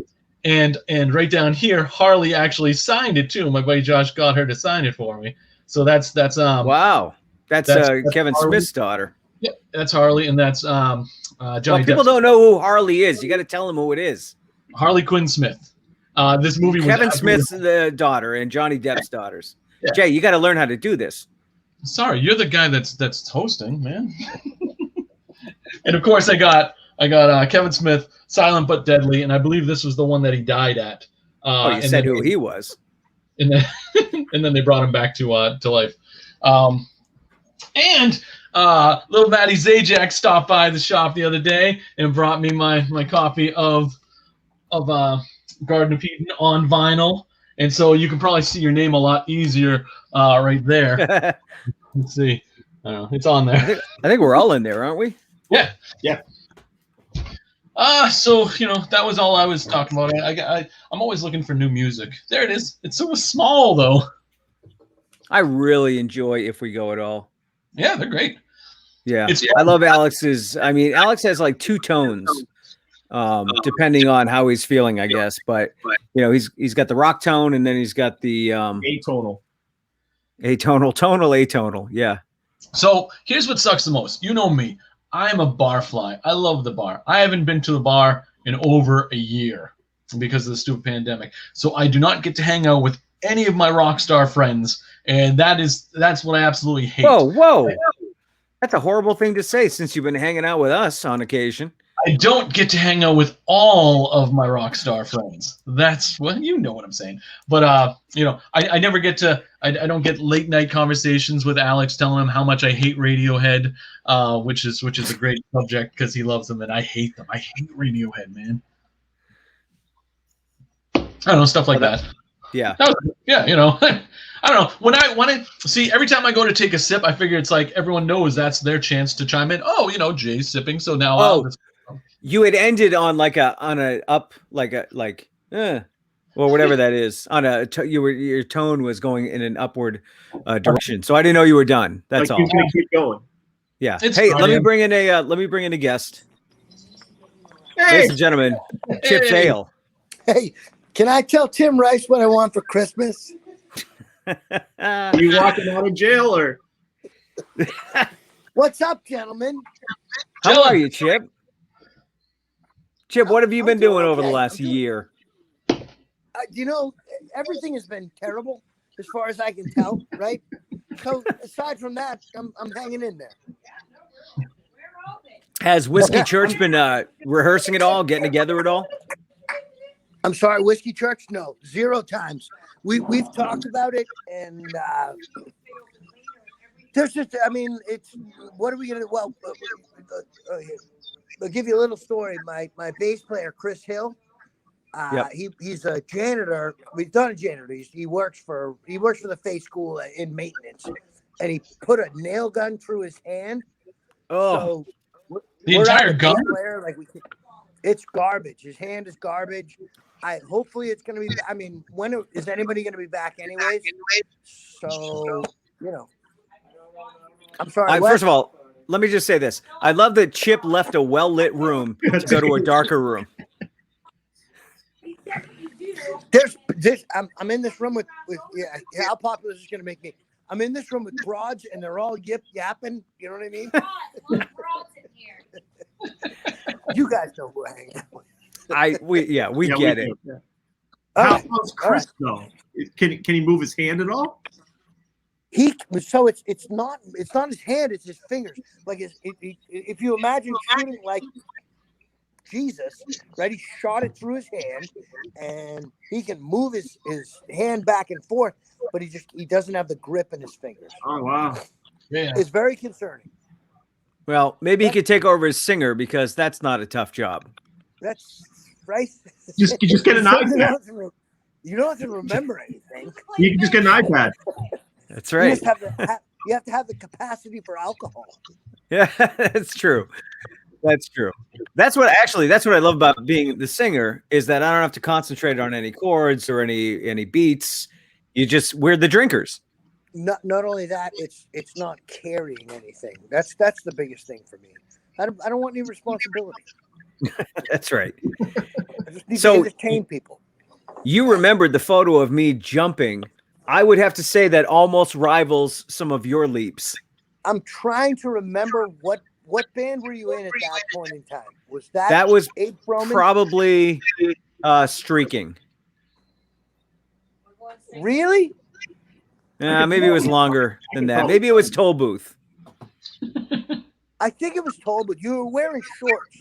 and right down here, Harley actually signed it too. My buddy Josh got her to sign it for me. So that's wow. That's Kevin Harley. Smith's daughter. Yeah, that's Harley, and that's Johnny people Depp's. don't know who Harley is. You got to tell them who it is. Harley Quinn Smith. This movie was Kevin Smith's the daughter and Johnny Depp's daughters. Yeah. Jay, you got to learn how to do this. Sorry, you're the guy that's hosting, man. And of course, I got Kevin Smith, Silent but Deadly, and I believe this was the one that he died at. You said who he was. And then and then they brought him back to life. And little Matty Zajac stopped by the shop the other day and brought me my copy of Garden of Eden on vinyl, and so you can probably see your name a lot easier right there. Let's see, I don't know, it's on there. I think we're all in there, aren't we? Yeah. So that was all I was talking about. I'm always looking for new music. There it is. It's so small though. I really enjoy If We Go at All. Yeah, they're great. Yeah, I love Alex's. I mean, Alex has like two tones. depending on how he's feeling, I guess. But he's got the rock tone, and then he's got the atonal. Atonal. Yeah. So here's what sucks the most. You know me. I'm a bar fly. I love the bar. I haven't been to the bar in over a year because of the stupid pandemic. So I do not get to hang out with any of my rock star friends, and that's what I absolutely hate. Whoa. That's a horrible thing to say since you've been hanging out with us on occasion. I don't get to hang out with all of my rock star friends. That's you know what I'm saying. But I never get to. I don't get late night conversations with Alex telling him how much I hate Radiohead, which is a great subject because he loves them and I hate them. I hate Radiohead, man. I don't know, stuff like that. Yeah. Yeah, I don't know. When I see, every time I go to take a sip, I figure it's like everyone knows that's their chance to chime in. Oh, Jay's sipping, so now I'll just. You had ended on or whatever that is. Your tone was going in an upward direction, so I didn't know you were done. That's all. He's gonna keep going. Yeah. Hey, let me bring in a guest. Hey, ladies and gentlemen, Chip Sale. Hey, can I tell Tim Rice what I want for Christmas? Are you walking out of jail or? What's up, gentlemen? How are you, Chip? Chip, what have you been doing over the last year? Everything has been terrible as far as I can tell, right? So aside from that, I'm hanging in there. Has Whiskey Church been rehearsing at all, getting together at all? I'm sorry, Whiskey Church? No, 0 times. We've talked about it, and there's just, it's, what are we going to, well, I'll give you a little story. My bass player, Chris Hill, he's a janitor. He's not a janitor. He works for the Faith School in maintenance, and he put a nail gun through his hand. Oh, so the entire gun? It's garbage. His hand is garbage. Hopefully it's going to be, when is anybody going to be back anyways? So, I'm sorry. First of all, let me just say this. I love that Chip left a well-lit room to go to a darker room. I'm in this room with how popular is this going to make me? I'm in this room with broads and they're all yapping. You know what I mean? You guys know who I hang out with. We get it. Yeah. How's Chris though? Can he move his hand at all? It's not his hand, it's his fingers. Like if you imagine shooting like Jesus, right? He shot it through his hand, and he can move his hand back and forth, but he doesn't have the grip in his fingers. Oh wow! Yeah, it's very concerning. Well, maybe he could take over as singer because that's not a tough job. That's right. You just get an iPad. You don't have to remember anything. You can just get an iPad. That's right. You have to have the capacity for alcohol. Yeah, that's true. That's true. That's what I love about being the singer is that I don't have to concentrate on any chords or any beats. We're the drinkers. Not only that, it's not carrying anything. That's the biggest thing for me. I don't want any responsibility. That's right. I just need to entertain people. You remembered the photo of me jumping. I would have to say that almost rivals some of your leaps. I'm trying to remember what band were you in at that point in time? That was Abe Froman? probably Streaking. Really? Maybe it was longer than that. Maybe it was Toll Booth. I think it was Toll Booth. You were wearing shorts.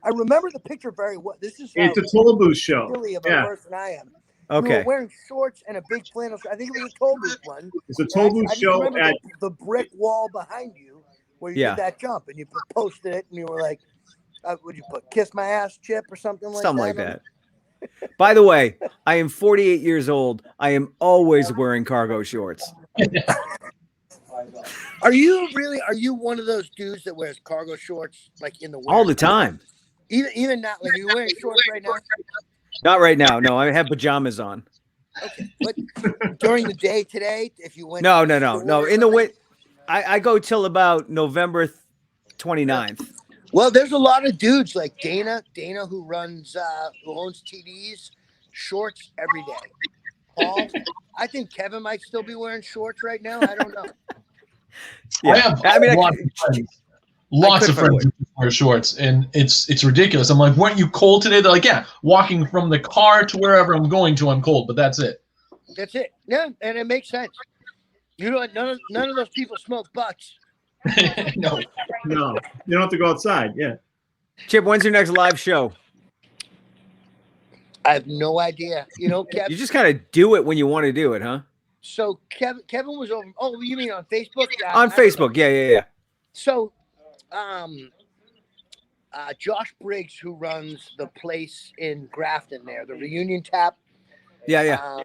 I remember the picture very well. This is it's a Toll Booth show. Really of a person I am. Okay. You were wearing shorts and a big flannel. I think it was a Toll Booth one. It's a Toll Booth show at the brick wall behind you where you did that jump, and you posted it, and you were like, "Would you put kiss my ass, Chip, or something like that?" Something like that. By the way, I am 48 years old. I am always wearing cargo shorts. Are you one of those dudes that wears cargo shorts like in the winter? All the time? Even not like you're wearing shorts right now? Not right now. No, I have pajamas on. Okay, but during the day today, if you went No. In the winter, I go till about November 29th. Well, there's a lot of dudes like Dana who owns TDs, shorts every day. Paul, I think Kevin might still be wearing shorts right now. I don't know. Yeah. I mean, lots of friends who wear shorts, and it's ridiculous. I'm like, weren't you cold today? They're like, yeah, walking from the car to wherever I'm going to, I'm cold, but that's it. That's it. Yeah, and it makes sense. You know, none of those people smoke butts. No. You don't have to go outside. Yeah. Chip, when's your next live show? I have no idea. You know, Kevin. You just kind of do it when you want to do it, huh? So Kevin was over. Oh, you mean on Facebook? Yeah, On Facebook, yeah. So, Josh Briggs, who runs the place in Grafton, the Reunion Tap. Yeah.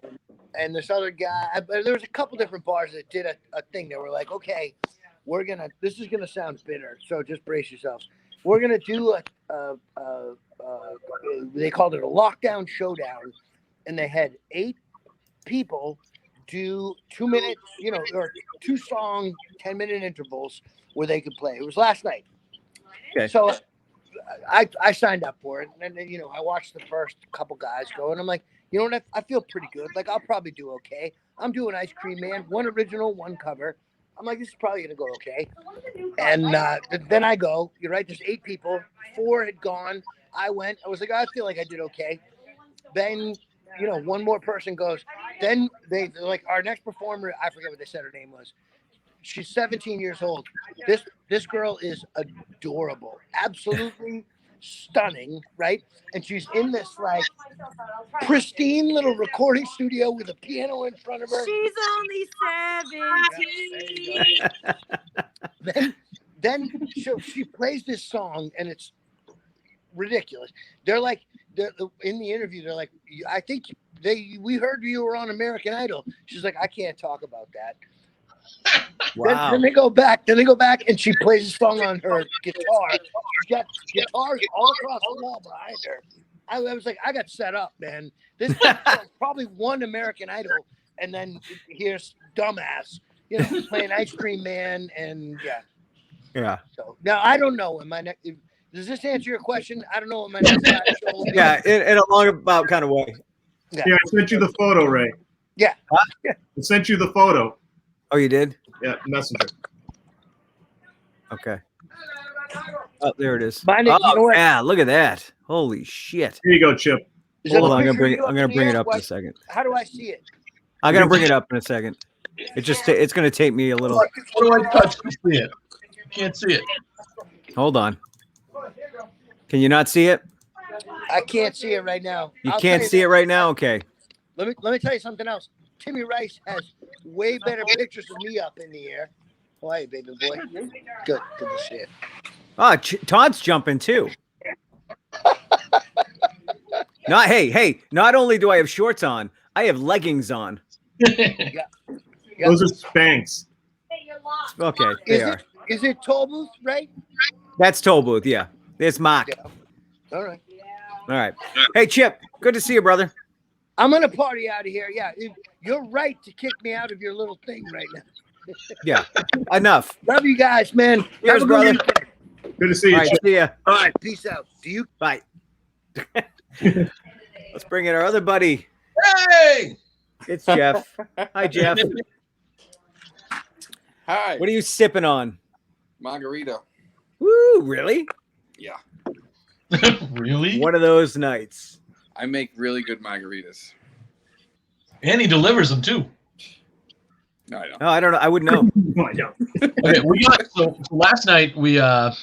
And this other guy. There was a couple different bars that did a thing. They were like, okay, this is gonna sound bitter, so just brace yourselves. We're gonna do they called it a lockdown showdown, and they had 8 people do 2 minute, or 2-song 10-minute intervals where they could play. It was last night. Okay. So I signed up for it, and then I watched the first couple guys go, and I'm like, you know what? I feel pretty good. Like, I'll probably do okay. I'm doing Ice Cream Man, 1 original, 1 cover. I'm like, this is probably gonna go okay. And then I go, you're right. There's 8 people. 4 had gone. I went. I was like, I feel like I did okay. Then, 1 more person goes. Then they're like, our next performer, I forget what they said her name was. She's 17 years old. This girl is adorable, absolutely stunning, right? And she's in this like pristine little recording studio with a piano in front of her. She's only 17. Then she plays this song, and it's ridiculous. They're in the interview. They're like, I think we heard you were on American Idol. She's like, I can't talk about that. Wow. Then they go back. And she plays a song on her guitar. She's got guitars all across the wall behind her. I was like, I got set up, man. This probably won American Idol, and then here's dumbass, playing Ice Cream Man, and Yeah. So now I don't know. Does this answer your question? I don't know what my next live show will be. Yeah, in a long about kind of way. Yeah, I sent you the photo, Ray. Yeah. I sent you the photo. Oh, you did? Yeah, Messenger. Okay. Oh, there it is. Mine is- Oh, you know what? yeah, look at that. Holy shit. Here you go, Chip. Is that Hold on, the I'm picture gonna bring it up in a What- second. How do I see it? I'm gonna bring it up in a second. It's gonna take me a little. What do I touch to see it? Can't see it. Hold on. Can you not see it? I can't see it right now. You I'll can't tell see it right now? Okay. Let me tell you something else. Timmy Rice has way better pictures of me up in the air. Oh, hey, baby boy. Good to see it. Ah, Todd's jumping too. Not only do I have shorts on, I have leggings on. Yeah. Those are Spanx. Okay, they are. Is it Toll Booth, right? That's Toll Booth, yeah. It's Mark. Yeah. All right. All right. Hey, Chip, good to see you, brother. I'm gonna party out of here. Yeah, you're right to kick me out of your little thing right now. Yeah, enough. Love you guys, man. Cheers, Have a good brother. weekend. Good to see you, All right, Chip. see ya. All right, peace out. Do you? Bye. Let's bring in our other buddy. Hey! It's Jeff. Hi, Jeff. Hi. What are you sipping on? Margarita. Woo, really? Yeah. Really? One of those nights. I make really good margaritas. And he delivers them too. No, I don't. Oh, I don't know. I would know. No, I don't. Okay, so last night we got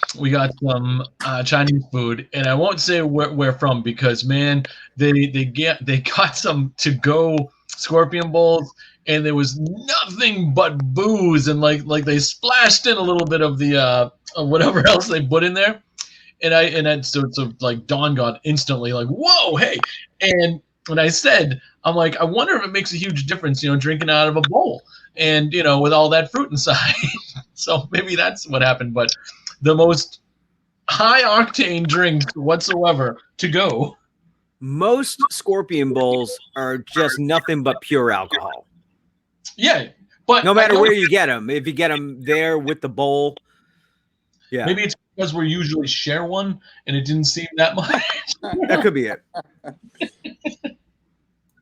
some Chinese food, and I won't say where from because man, they got some to go scorpion bowls, and there was nothing but booze, and like they splashed in a little bit of the of whatever else they put in there, and so like Dawn got instantly like, whoa, hey, and when I said, I'm like, I wonder if it makes a huge difference, drinking out of a bowl. And, with all that fruit inside. So maybe that's what happened. But the most high-octane drinks whatsoever to go. Most scorpion bowls are just nothing but pure alcohol. Yeah. But No matter where you get them. If you get them there with the bowl. Yeah. Maybe it's because we usually share one, and it didn't seem that much. That could be it.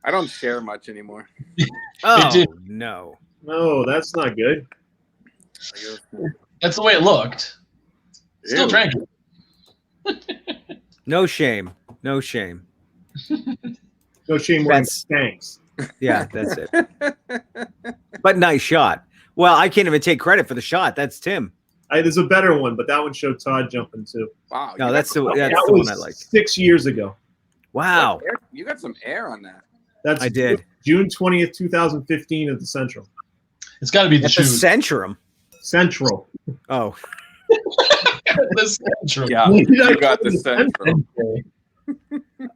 I don't share much anymore. Oh, no. No, that's not good. That's the way it looked. Still Ew. drank it. No shame. No shame. No shame wearing That's- thanks. Yeah, that's it. But nice shot. Well, I can't even take credit for the shot. That's Tim. There's a better one, but that one showed Todd jumping too. Wow. No, you that's got the that one was I like. 6 years ago. Wow. You got some air on that. That's I did. June 20th, 2015 at the Central. It's got to be the At the shoes. Centrum. Central. Oh, The Central. Yeah, When did I you got go to the Central.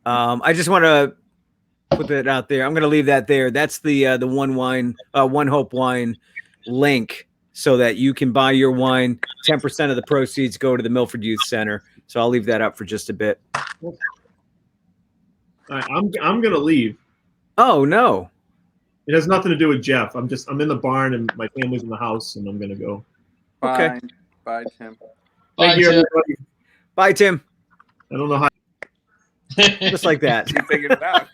I just want to put that out there. I'm going to leave that there. That's the One Hope wine link, so that you can buy your wine. 10% of the proceeds go to the Milford Youth Center. So I'll leave that up for just a bit. All right, I'm gonna leave. Oh no. It has nothing to do with Jeff. I'm in the barn and my family's in the house and I'm gonna go. Okay. Fine. Bye, Tim. Thank you, Tim. everybody. Bye, Tim. I don't know how. Just like that. You figured it out.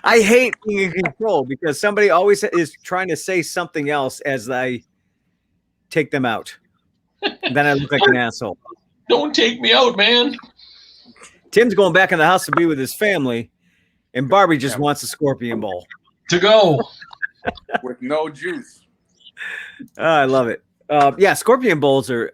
I hate being in control because somebody always is trying to say something else as I take them out. Then I look like an asshole. Don't take me out, man. Tim's going back in the house to be with his family, and Barbie just wants a scorpion bowl. To go. With no juice. I love it. Yeah, scorpion bowls are.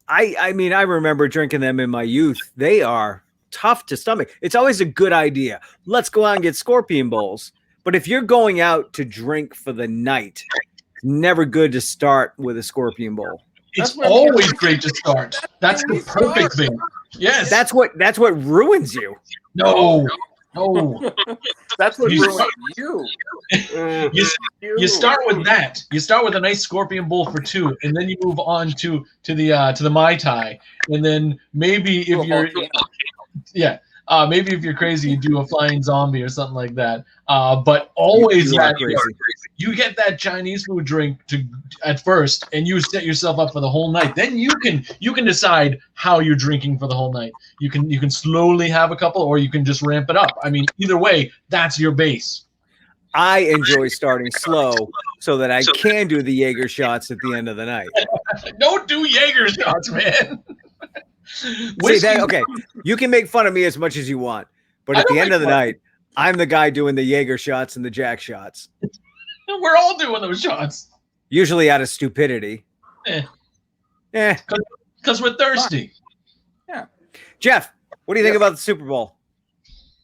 I mean, I remember drinking them in my youth. They are tough to stomach. It's always a good idea. Let's go out and get scorpion bowls. But if you're going out to drink for the night, it's never good to start with a scorpion bowl. It's always great to start. That's the perfect thing. Yes. That's what ruins you. No. That's what You ruined you. You start with that. You start with a nice scorpion bowl for two, and then you move on to the Mai Tai, and then maybe if you're maybe if you're crazy, you do a flying zombie or something like that. But always You are crazy. you get that Chinese food drink at first, and you set yourself up for the whole night. Then you can decide how you're drinking for the whole night. You can slowly have a couple, or you can just ramp it up. I mean, either way, that's your base. I enjoy starting slow so that I can do the Jaeger shots at the end of the night. Don't do Jaeger shots, man. See that? Okay, you can make fun of me as much as you want, but at the end of the night, I'm the guy doing the Jaeger shots and the Jack shots. We're all doing those shots. Usually out of stupidity. Because we're thirsty. Yeah. Jeff, what do you think about the Super Bowl?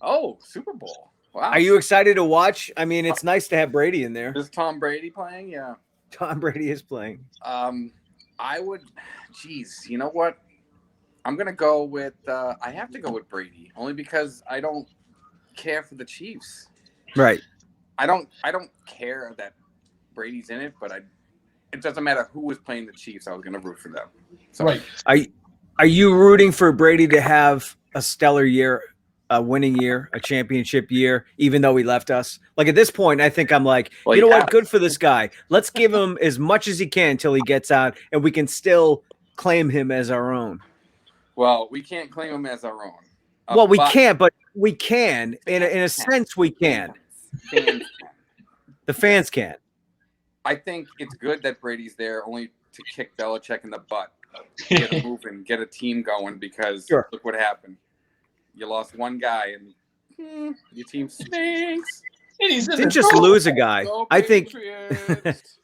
Oh, Super Bowl. Wow. Are you excited to watch? I mean, it's nice to have Brady in there. Is Tom Brady playing? Yeah. Tom Brady is playing. I would. Geez, you know what? I'm gonna go with. I have to go with Brady only because I don't care for the Chiefs. Right. I don't care that Brady's in it, but it doesn't matter who was playing the Chiefs. I was gonna root for them. So, Right. Are you rooting for Brady to have a stellar year, a winning year, a championship year, even though he left us? Like at this point, I think I'm like, Well, you know yeah. what? Good for this guy. Let's give him as much as he can until he gets out, and we can still claim him as our own. Well, we can't claim him as our own. Well, we but can't, but we can. In a sense, we can. fans can. The fans can. I think it's good that Brady's there only to kick Belichick in the butt, get him moving, get a team going, because Sure. look what happened. You lost one guy and your team stinks. And he's in Didn't the just lose a guy. Go I think. Patriots.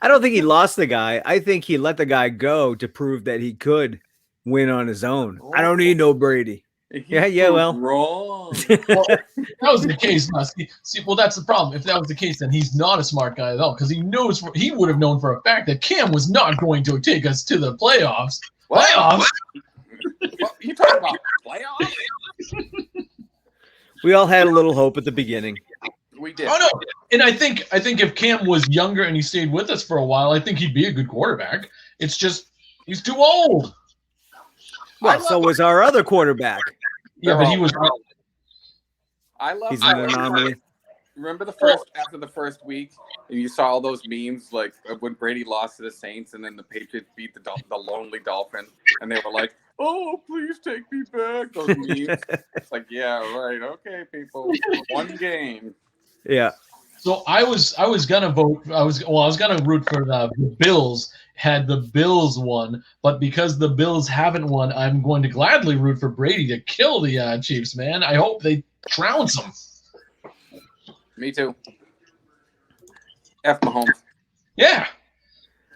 I don't think he lost the guy. I think he let the guy go to prove that he could win on his own. I don't need no Brady. He Yeah, well. proved wrong. Well, if that was the case. Well, that's the problem. If that was the case, then he's not a smart guy at all, because he would have known for a fact that Cam was not going to take us to the playoffs. What? Playoffs? What? You talking about playoffs? We all had a little hope at the beginning. We did. Oh no! And I think if Cam was younger and he stayed with us for a while, I think he'd be a good quarterback. It's just he's too old. Well, so was our other quarterback. Yeah, but he was. I love He's an anomaly. Remember after the first week, and you saw all those memes like when Brady lost to the Saints, and then the Patriots beat the lonely Dolphins, and they were like, "Oh, please take me back." Those memes. It's like, yeah, right, okay, people, one game. Yeah. So I was gonna vote. I was gonna root for the Bills had the Bills won, but because the Bills haven't won, I'm going to gladly root for Brady to kill the Chiefs. Man, I hope they trounce them. Me too. F Mahomes. Yeah.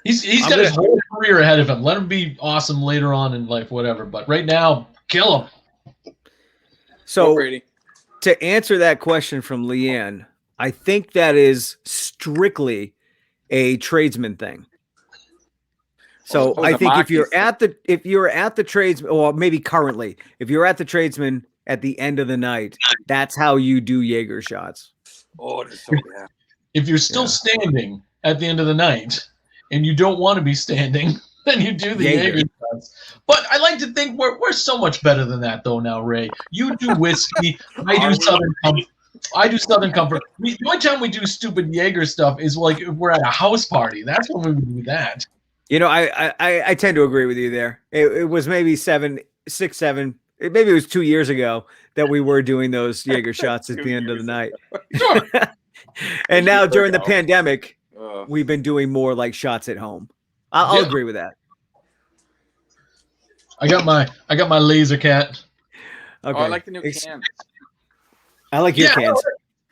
He's got his whole career ahead of him. Let him be awesome later on in life, whatever. But right now, kill him. So Brady. To answer that question from Leanne, I think that is strictly a tradesman thing. So I think if you're at the tradesman, or maybe currently, if you're at the tradesman at the end of the night, that's how you do Jaeger shots. Oh, that's so bad. If you're still standing at the end of the night and you don't want to be standing, then you do the Jaeger shots. But I like to think we're so much better than that, though. Now, Ray, you do whiskey, I do Southern Comfort. The only time we do stupid Jaeger stuff is like if we're at a house party. That's when we would do that. You know, I tend to agree with you there. It was maybe 7, 6, 7. Maybe it was 2 years ago that we were doing those Jaeger shots at the end of the night. Sure. And now during the pandemic, we've been doing more like shots at home. I'll agree with that. I got my laser cat. Okay. Oh, I like the new cans. I like your cans.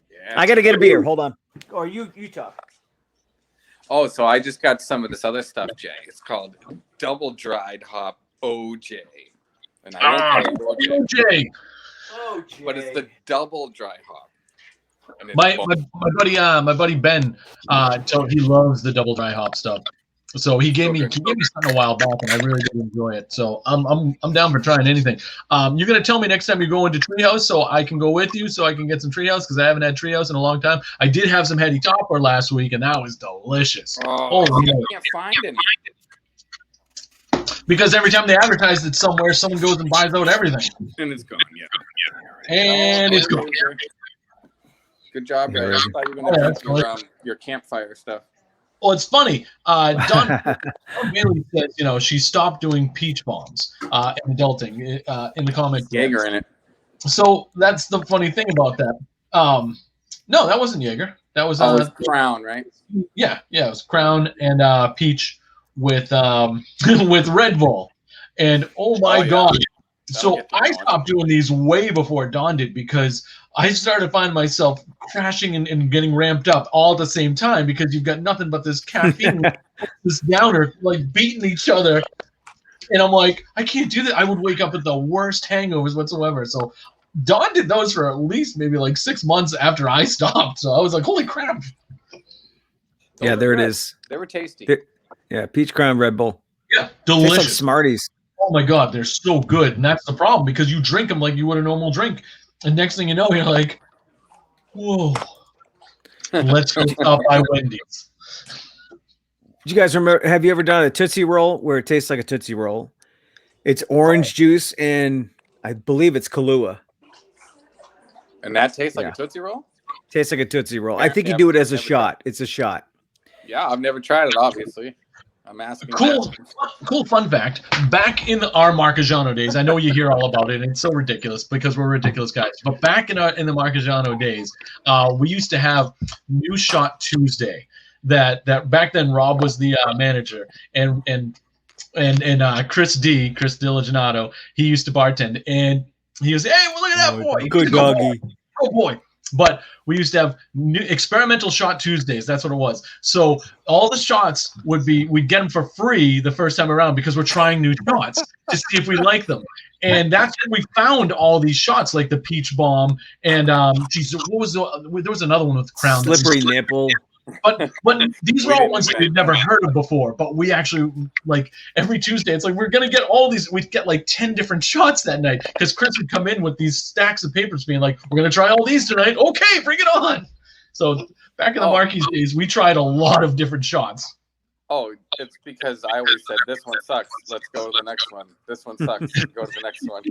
Yeah. I got to get a beer. Hold on. Or you talk. Oh, so I just got some of this other stuff, Jay. It's called Double Dried Hop OJ. And I don't call it OJ. But it's the double dry hop. My buddy Ben, he loves the double dry hop stuff. So he gave me something a while back, and I really did enjoy it. So I'm down for trying anything. You're gonna tell me next time you go into Treehouse, so I can go with you, so I can get some Treehouse, because I haven't had Treehouse in a long time. I did have some Heady Topper last week, and that was delicious. Oh, I can't find any. Because every time they advertise it somewhere, someone goes and buys out everything. And it's gone, yeah. And it's gone. Good job, guys. I thought you were going to talk your campfire stuff. Well, it's funny. Don Bailey says, she stopped doing peach bombs and adulting in the comic. Jaeger in it. So that's the funny thing about that. No, that wasn't Jaeger. That was Crown, right? Yeah, it was Crown and peach with with Red Bull. And oh my God. So I stopped doing these way before Dawn did, because I started finding myself crashing and getting ramped up all at the same time, because you've got nothing but this caffeine, this downer, like beating each other. And I'm like, I can't do that. I would wake up with the worst hangovers whatsoever. So Dawn did those for at least maybe like 6 months after I stopped. So I was like, holy crap. Yeah, there it is. They were tasty. Yeah, peach crown Red Bull. Yeah, delicious. Tastes like Smarties. Oh my God, they're so good. And that's the problem, because you drink them like you would a normal drink. And next thing you know, you're like, whoa, let's go stop by Wendy's. Did you guys remember, have you ever done a Tootsie Roll where it tastes like a Tootsie Roll? It's orange juice and I believe it's Kahlua. And that tastes like a Tootsie Roll? Tastes like a Tootsie Roll. I think you do it as a shot. It's a shot. Yeah, I've never tried it, obviously. I'm asking. Cool fun fact. Back in our Marcagiano days, I know you hear all about it, and it's so ridiculous because we're ridiculous guys. But back in the Marcagiano days, we used to have New Shot Tuesday. That back then Rob was the manager, and Chris Diliginato, he used to bartend, and he was, hey, well, look at that boy, good doggy, oh boy. But we used to have new experimental shot Tuesdays. That's what it was. So all the shots we'd get them for free the first time around, because we're trying new shots to see if we like them. And that's when we found all these shots, like the peach bomb and there was another one with Crown. Slippery nipple. But these were all ones that we'd never heard of before. But we actually, like, every Tuesday, it's like we're gonna get all these. We'd get like 10 different shots that night, because Chris would come in with these stacks of papers, being like, "We're gonna try all these tonight." Okay, bring it on. So back in the Marquis days, we tried a lot of different shots. Oh, it's because I always said this one sucks. Let's go to the next one. This one sucks. Go to the next one.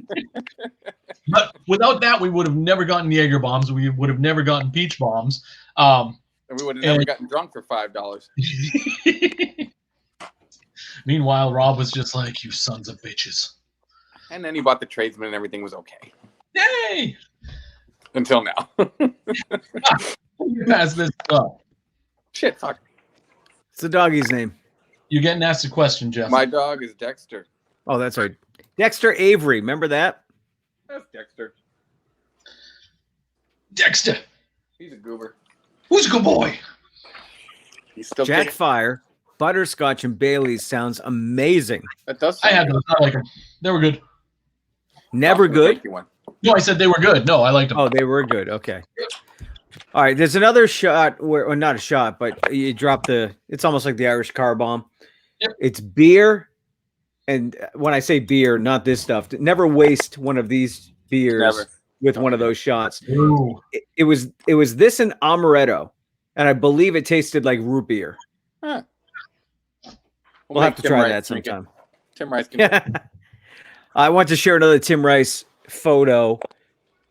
But without that, we would have never gotten Jaeger bombs. We would have never gotten peach bombs. And we would have never gotten drunk for $5. Meanwhile, Rob was just like, "You sons of bitches." And then he bought the tradesman, and everything was okay Yay! until now. You pass this up. Shit, fuck. What's the doggy's name? You're getting asked a question, Jeff. My dog is Dexter. Oh, that's right. Dexter Avery. Remember that? That's Dexter. Dexter. He's a goober. Who's a good boy? He's still Jack kicking. Fire, Butterscotch, and Bailey's sounds amazing. That does. I had those. I like them. They were good. Never I'll good. take you one. No, I said they were good. No, I liked them. Oh, they were good. Okay. All right. There's another shot where, or not a shot, but you drop it's almost like the Irish car bomb. Yep. It's beer. And when I say beer, not this stuff, never waste one of these beers Never. with one of those shots. Ooh. It was this and amaretto. And I believe it tasted like root beer. Huh. We'll have make to Tim try Rice that drink it. sometime. Tim Rice can I want to share another Tim Rice photo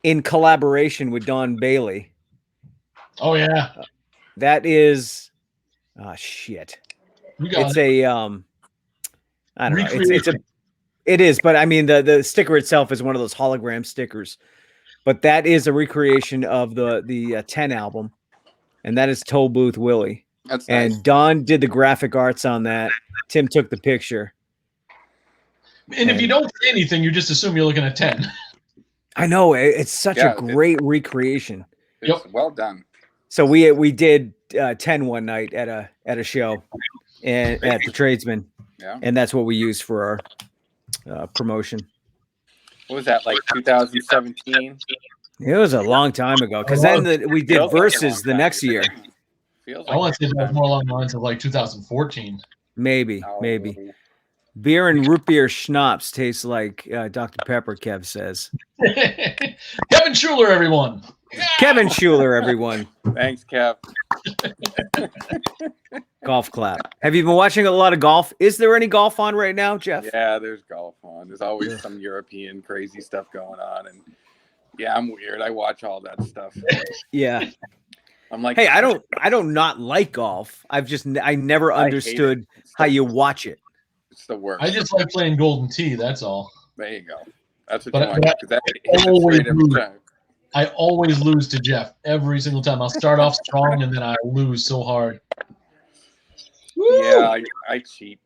in collaboration with Don Bailey. Oh yeah. That is, shit. We got It's it. I don't know. It is, but I mean the sticker itself is one of those hologram stickers. But that is a recreation of the 10 album, and that is Toll Booth Willie. That's nice. And Don did the graphic arts on that. Tim took the picture. And if you don't say anything, you just assume you're looking at 10. I know it's such Yeah, a great recreation. It's well done. So we did 10 one night at a show and at the Tradesman, Yeah. and that's what we used for our promotion. What was that, like 2017? It was a long time ago because then we did Feels like a Versus long the time. next year. Feels I like want to say that was more along the lines of like 2014. Maybe. No. Beer and root beer schnapps tastes like Dr. Pepper, Kev says. Kevin Schuler, everyone. Kevin Schuler, everyone. Thanks, Kev. Golf clap. Have you been watching a lot of golf? Is there any golf on right now, Jeff? Yeah, there's golf on. There's always some European crazy stuff going on, and yeah, I'm weird. I watch all that stuff. Yeah. I'm like, Hey, I don't not like golf. I never I hate understood it. It's how the- you watch it. It's the worst. I just like playing Golden Tee. That's all. There you go. That's what But- you want. but 'Cause that hits it always straight every lose. time. I always lose to Jeff every single time. I'll start off strong and then I lose so hard. Yeah, I cheat.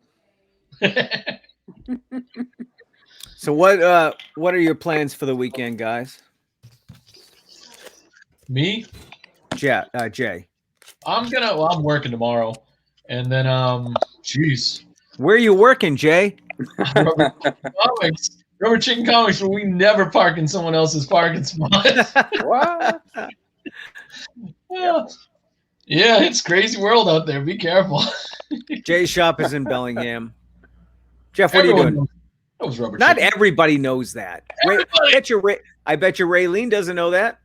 So what are your plans for the weekend, guys? Me? Jay. I'm working tomorrow. And then jeez. Where are you working, Jay? Comics. Rubber Chicken Comics, where we never park in someone else's parking spot. What? Yeah, it's crazy world out there. Be careful. Jay's shop is in Bellingham. Jeff, what are you Everyone doing? knows Rubber Not Chicken. everybody knows that. I bet you Raylene doesn't know that.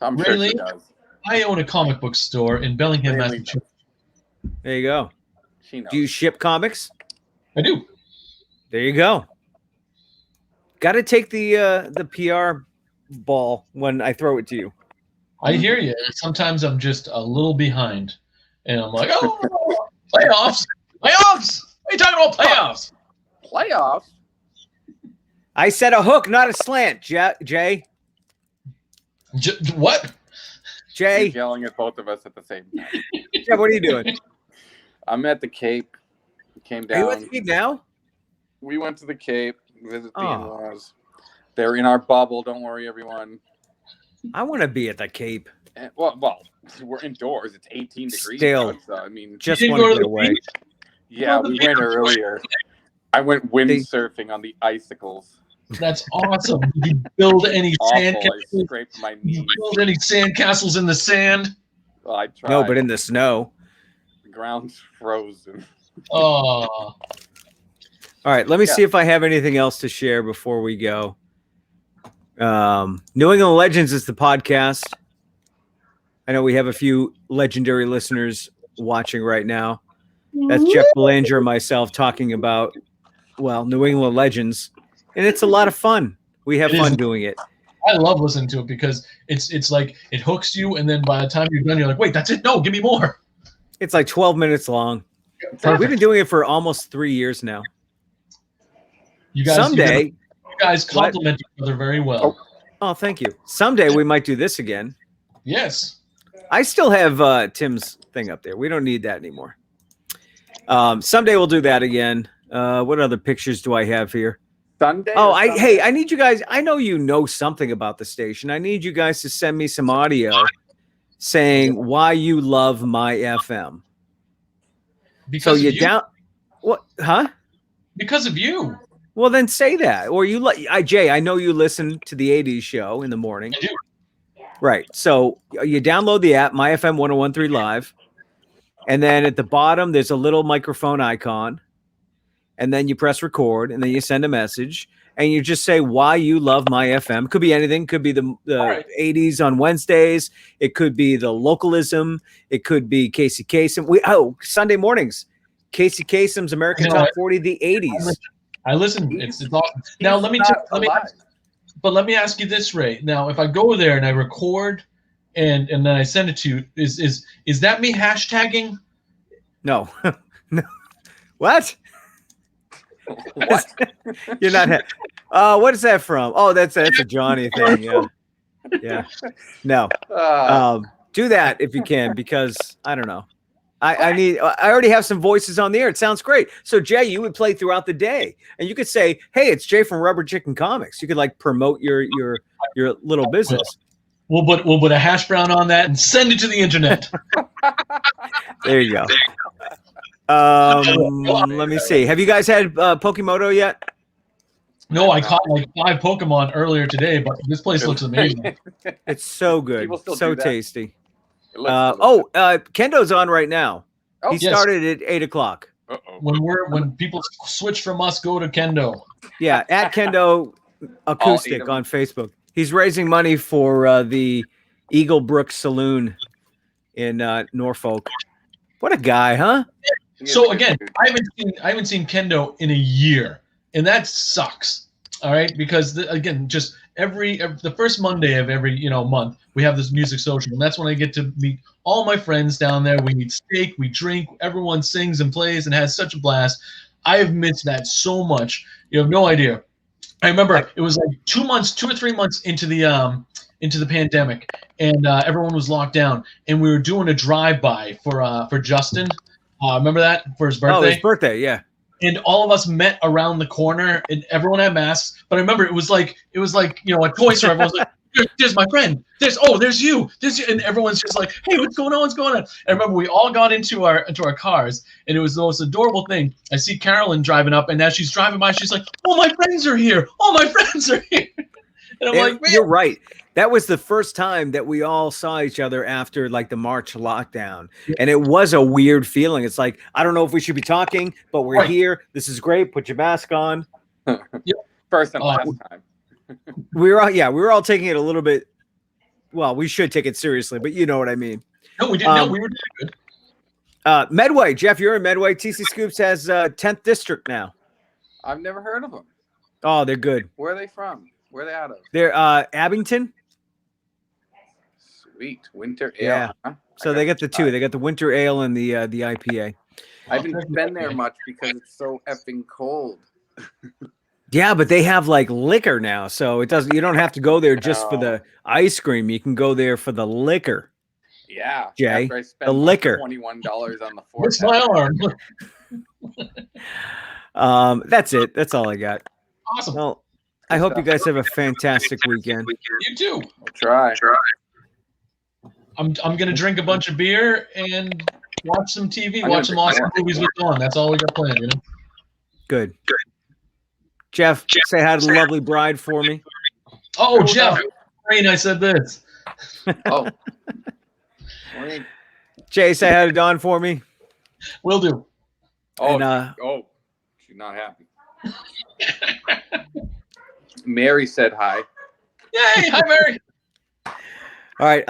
I'm sure she Really? does. I own a comic book store in Bellingham, Really? Massachusetts. There you go. She knows. Do you ship comics? I do. There you go. Got to take the PR ball when I throw it to you. I hear you. Sometimes I'm just a little behind. And I'm like, oh, playoffs. Playoffs. What are you talking about playoffs? Playoffs? I said a hook, not a slant, Jay. What? Jay, She's yelling at both of us at the same time. Jeff, what are you doing? I'm at the Cape. Came Are you at down. the Cape now? We went to the Cape, visit the Oh. in-laws. They're in our bubble. Don't worry, everyone. I want to be at the Cape. And, well, we're indoors. It's 18 degrees. Still. out, so I mean, Just didn't want go to to get the away. beach? yeah, we went earlier. I went windsurfing on the icicles. That's awesome. Did you build any sand Awful. I castles? scraped my Did you knees. build any sand castles in the sand? Well, I tried. No, but in the snow. the ground's frozen. Oh, All right, let me see if I have anything else to share before we go. New England Legends is the podcast. I know we have a few legendary listeners watching right now. That's Jeff Belanger and myself talking about, well, New England legends, and it's a lot of fun. We have fun doing it. I love listening to it because it's like it hooks you, and then by the time you're done, you're like, wait, that's it? No, give me more. It's like 12 minutes long. Perfect. We've been doing it for almost 3 years now. You guys, Someday, you guys compliment each other very well. Oh, thank you. Someday we might do this again. Yes. I still have Tim's thing up there. We don't need that anymore. Someday we'll do that again. What other pictures do I have here? Sunday. Oh, I need you guys. I know you know something about the station. I need you guys to send me some audio saying why you love my FM. Because so of you down what? Huh? Because of you. Well, then say that. Or you Jay, I know you listen to the 80s show in the morning. I do. Right. So you download the app, My FM 1013 Live. And then at the bottom, there's a little microphone icon. And then you press record, and then you send a message, and you just say why you love my FM. Could be anything. Could be the 80s on Wednesdays. It could be the localism. It could be Casey Kasem. Sunday mornings, Casey Kasem's American Top 40, the 80s. I listen. It's awesome. Now let me ask you this, Ray. Now, if I go there and I record, and then I send it to you, is that me hashtagging? No, no. What? What? You're not. What is that from? Oh, that's a Johnny thing. Yeah. No. Do that if you can, because I don't know. I already have some voices on the air. It sounds great. So Jay, you would play throughout the day, and you could say, "Hey, it's Jay from Rubber Chicken Comics." You could like promote your little business. We'll put a hash brown on that and send it to the internet. There you go. Let me see. Have you guys had Pokemoto yet? No, I caught like 5 Pokemon earlier today, but this place looks amazing. It's so good, so tasty. It Kendo's on right now. He started at 8:00. When people switch from us, go to Kendo. Yeah, at Kendo Acoustic on Facebook. He's raising money for the Eagle Brook Saloon in Norfolk. What a guy, huh? So again, I haven't seen Kendo in a year, and that sucks. All right, because again, just the first Monday of every month, we have this music social, and that's when I get to meet all my friends down there. We eat steak, we drink, everyone sings and plays and has such a blast. I have missed that so much. You have no idea. I remember it was like 2 or 3 months into the pandemic, and everyone was locked down, and we were doing a drive-by for Justin. Remember that for his birthday? Oh, his birthday, yeah. And all of us met around the corner, and everyone had masks. But I remember it was like a toy store. Everyone's like, "There's my friend. There's you. There's you," and everyone's just like, "Hey, what's going on? What's going on?" And I remember we all got into our cars, and it was the most adorable thing. I see Carolyn driving up, and as she's driving by, she's like, "Oh, my friends are here. Oh, my friends are here." And I'm like, man. You're right. That was the first time that we all saw each other after like the March lockdown. And it was a weird feeling. It's like, I don't know if we should be talking, but we're here. This is great. Put your mask on. First and last time. We were all taking it a little bit. Well, we should take it seriously, but you know what I mean. No, we didn't. No, we were doing good. Medway, Jeff, you're in Medway. TC Scoops has 10th District now. I've never heard of them. Oh, they're good. Where are they from? Where are they out of? They're Abington. Sweet winter ale. Yeah. Huh? So they got the two. They got the winter ale and the IPA. I haven't been there much because it's so effing cold. Yeah, but they have like liquor now, so it doesn't. You don't have to go there just for the ice cream. You can go there for the liquor. Yeah, Jay, after I spent the liquor. $21 on the fourth. What's my arm? That's it. That's all I got. Awesome. Well, I hope you guys have a fantastic weekend. You too. I'll try. I'm gonna drink a bunch of beer and watch some TV, watch some awesome movies with Dawn. That's all we got planned, Good. Jeff, say hi to the lovely bride for me. Oh, Jeff, Rain, I said this. Oh. Jay, say hi to Dawn for me. Will do. Oh, and, she's not happy. Mary said hi. Yay, hi, Mary. All right.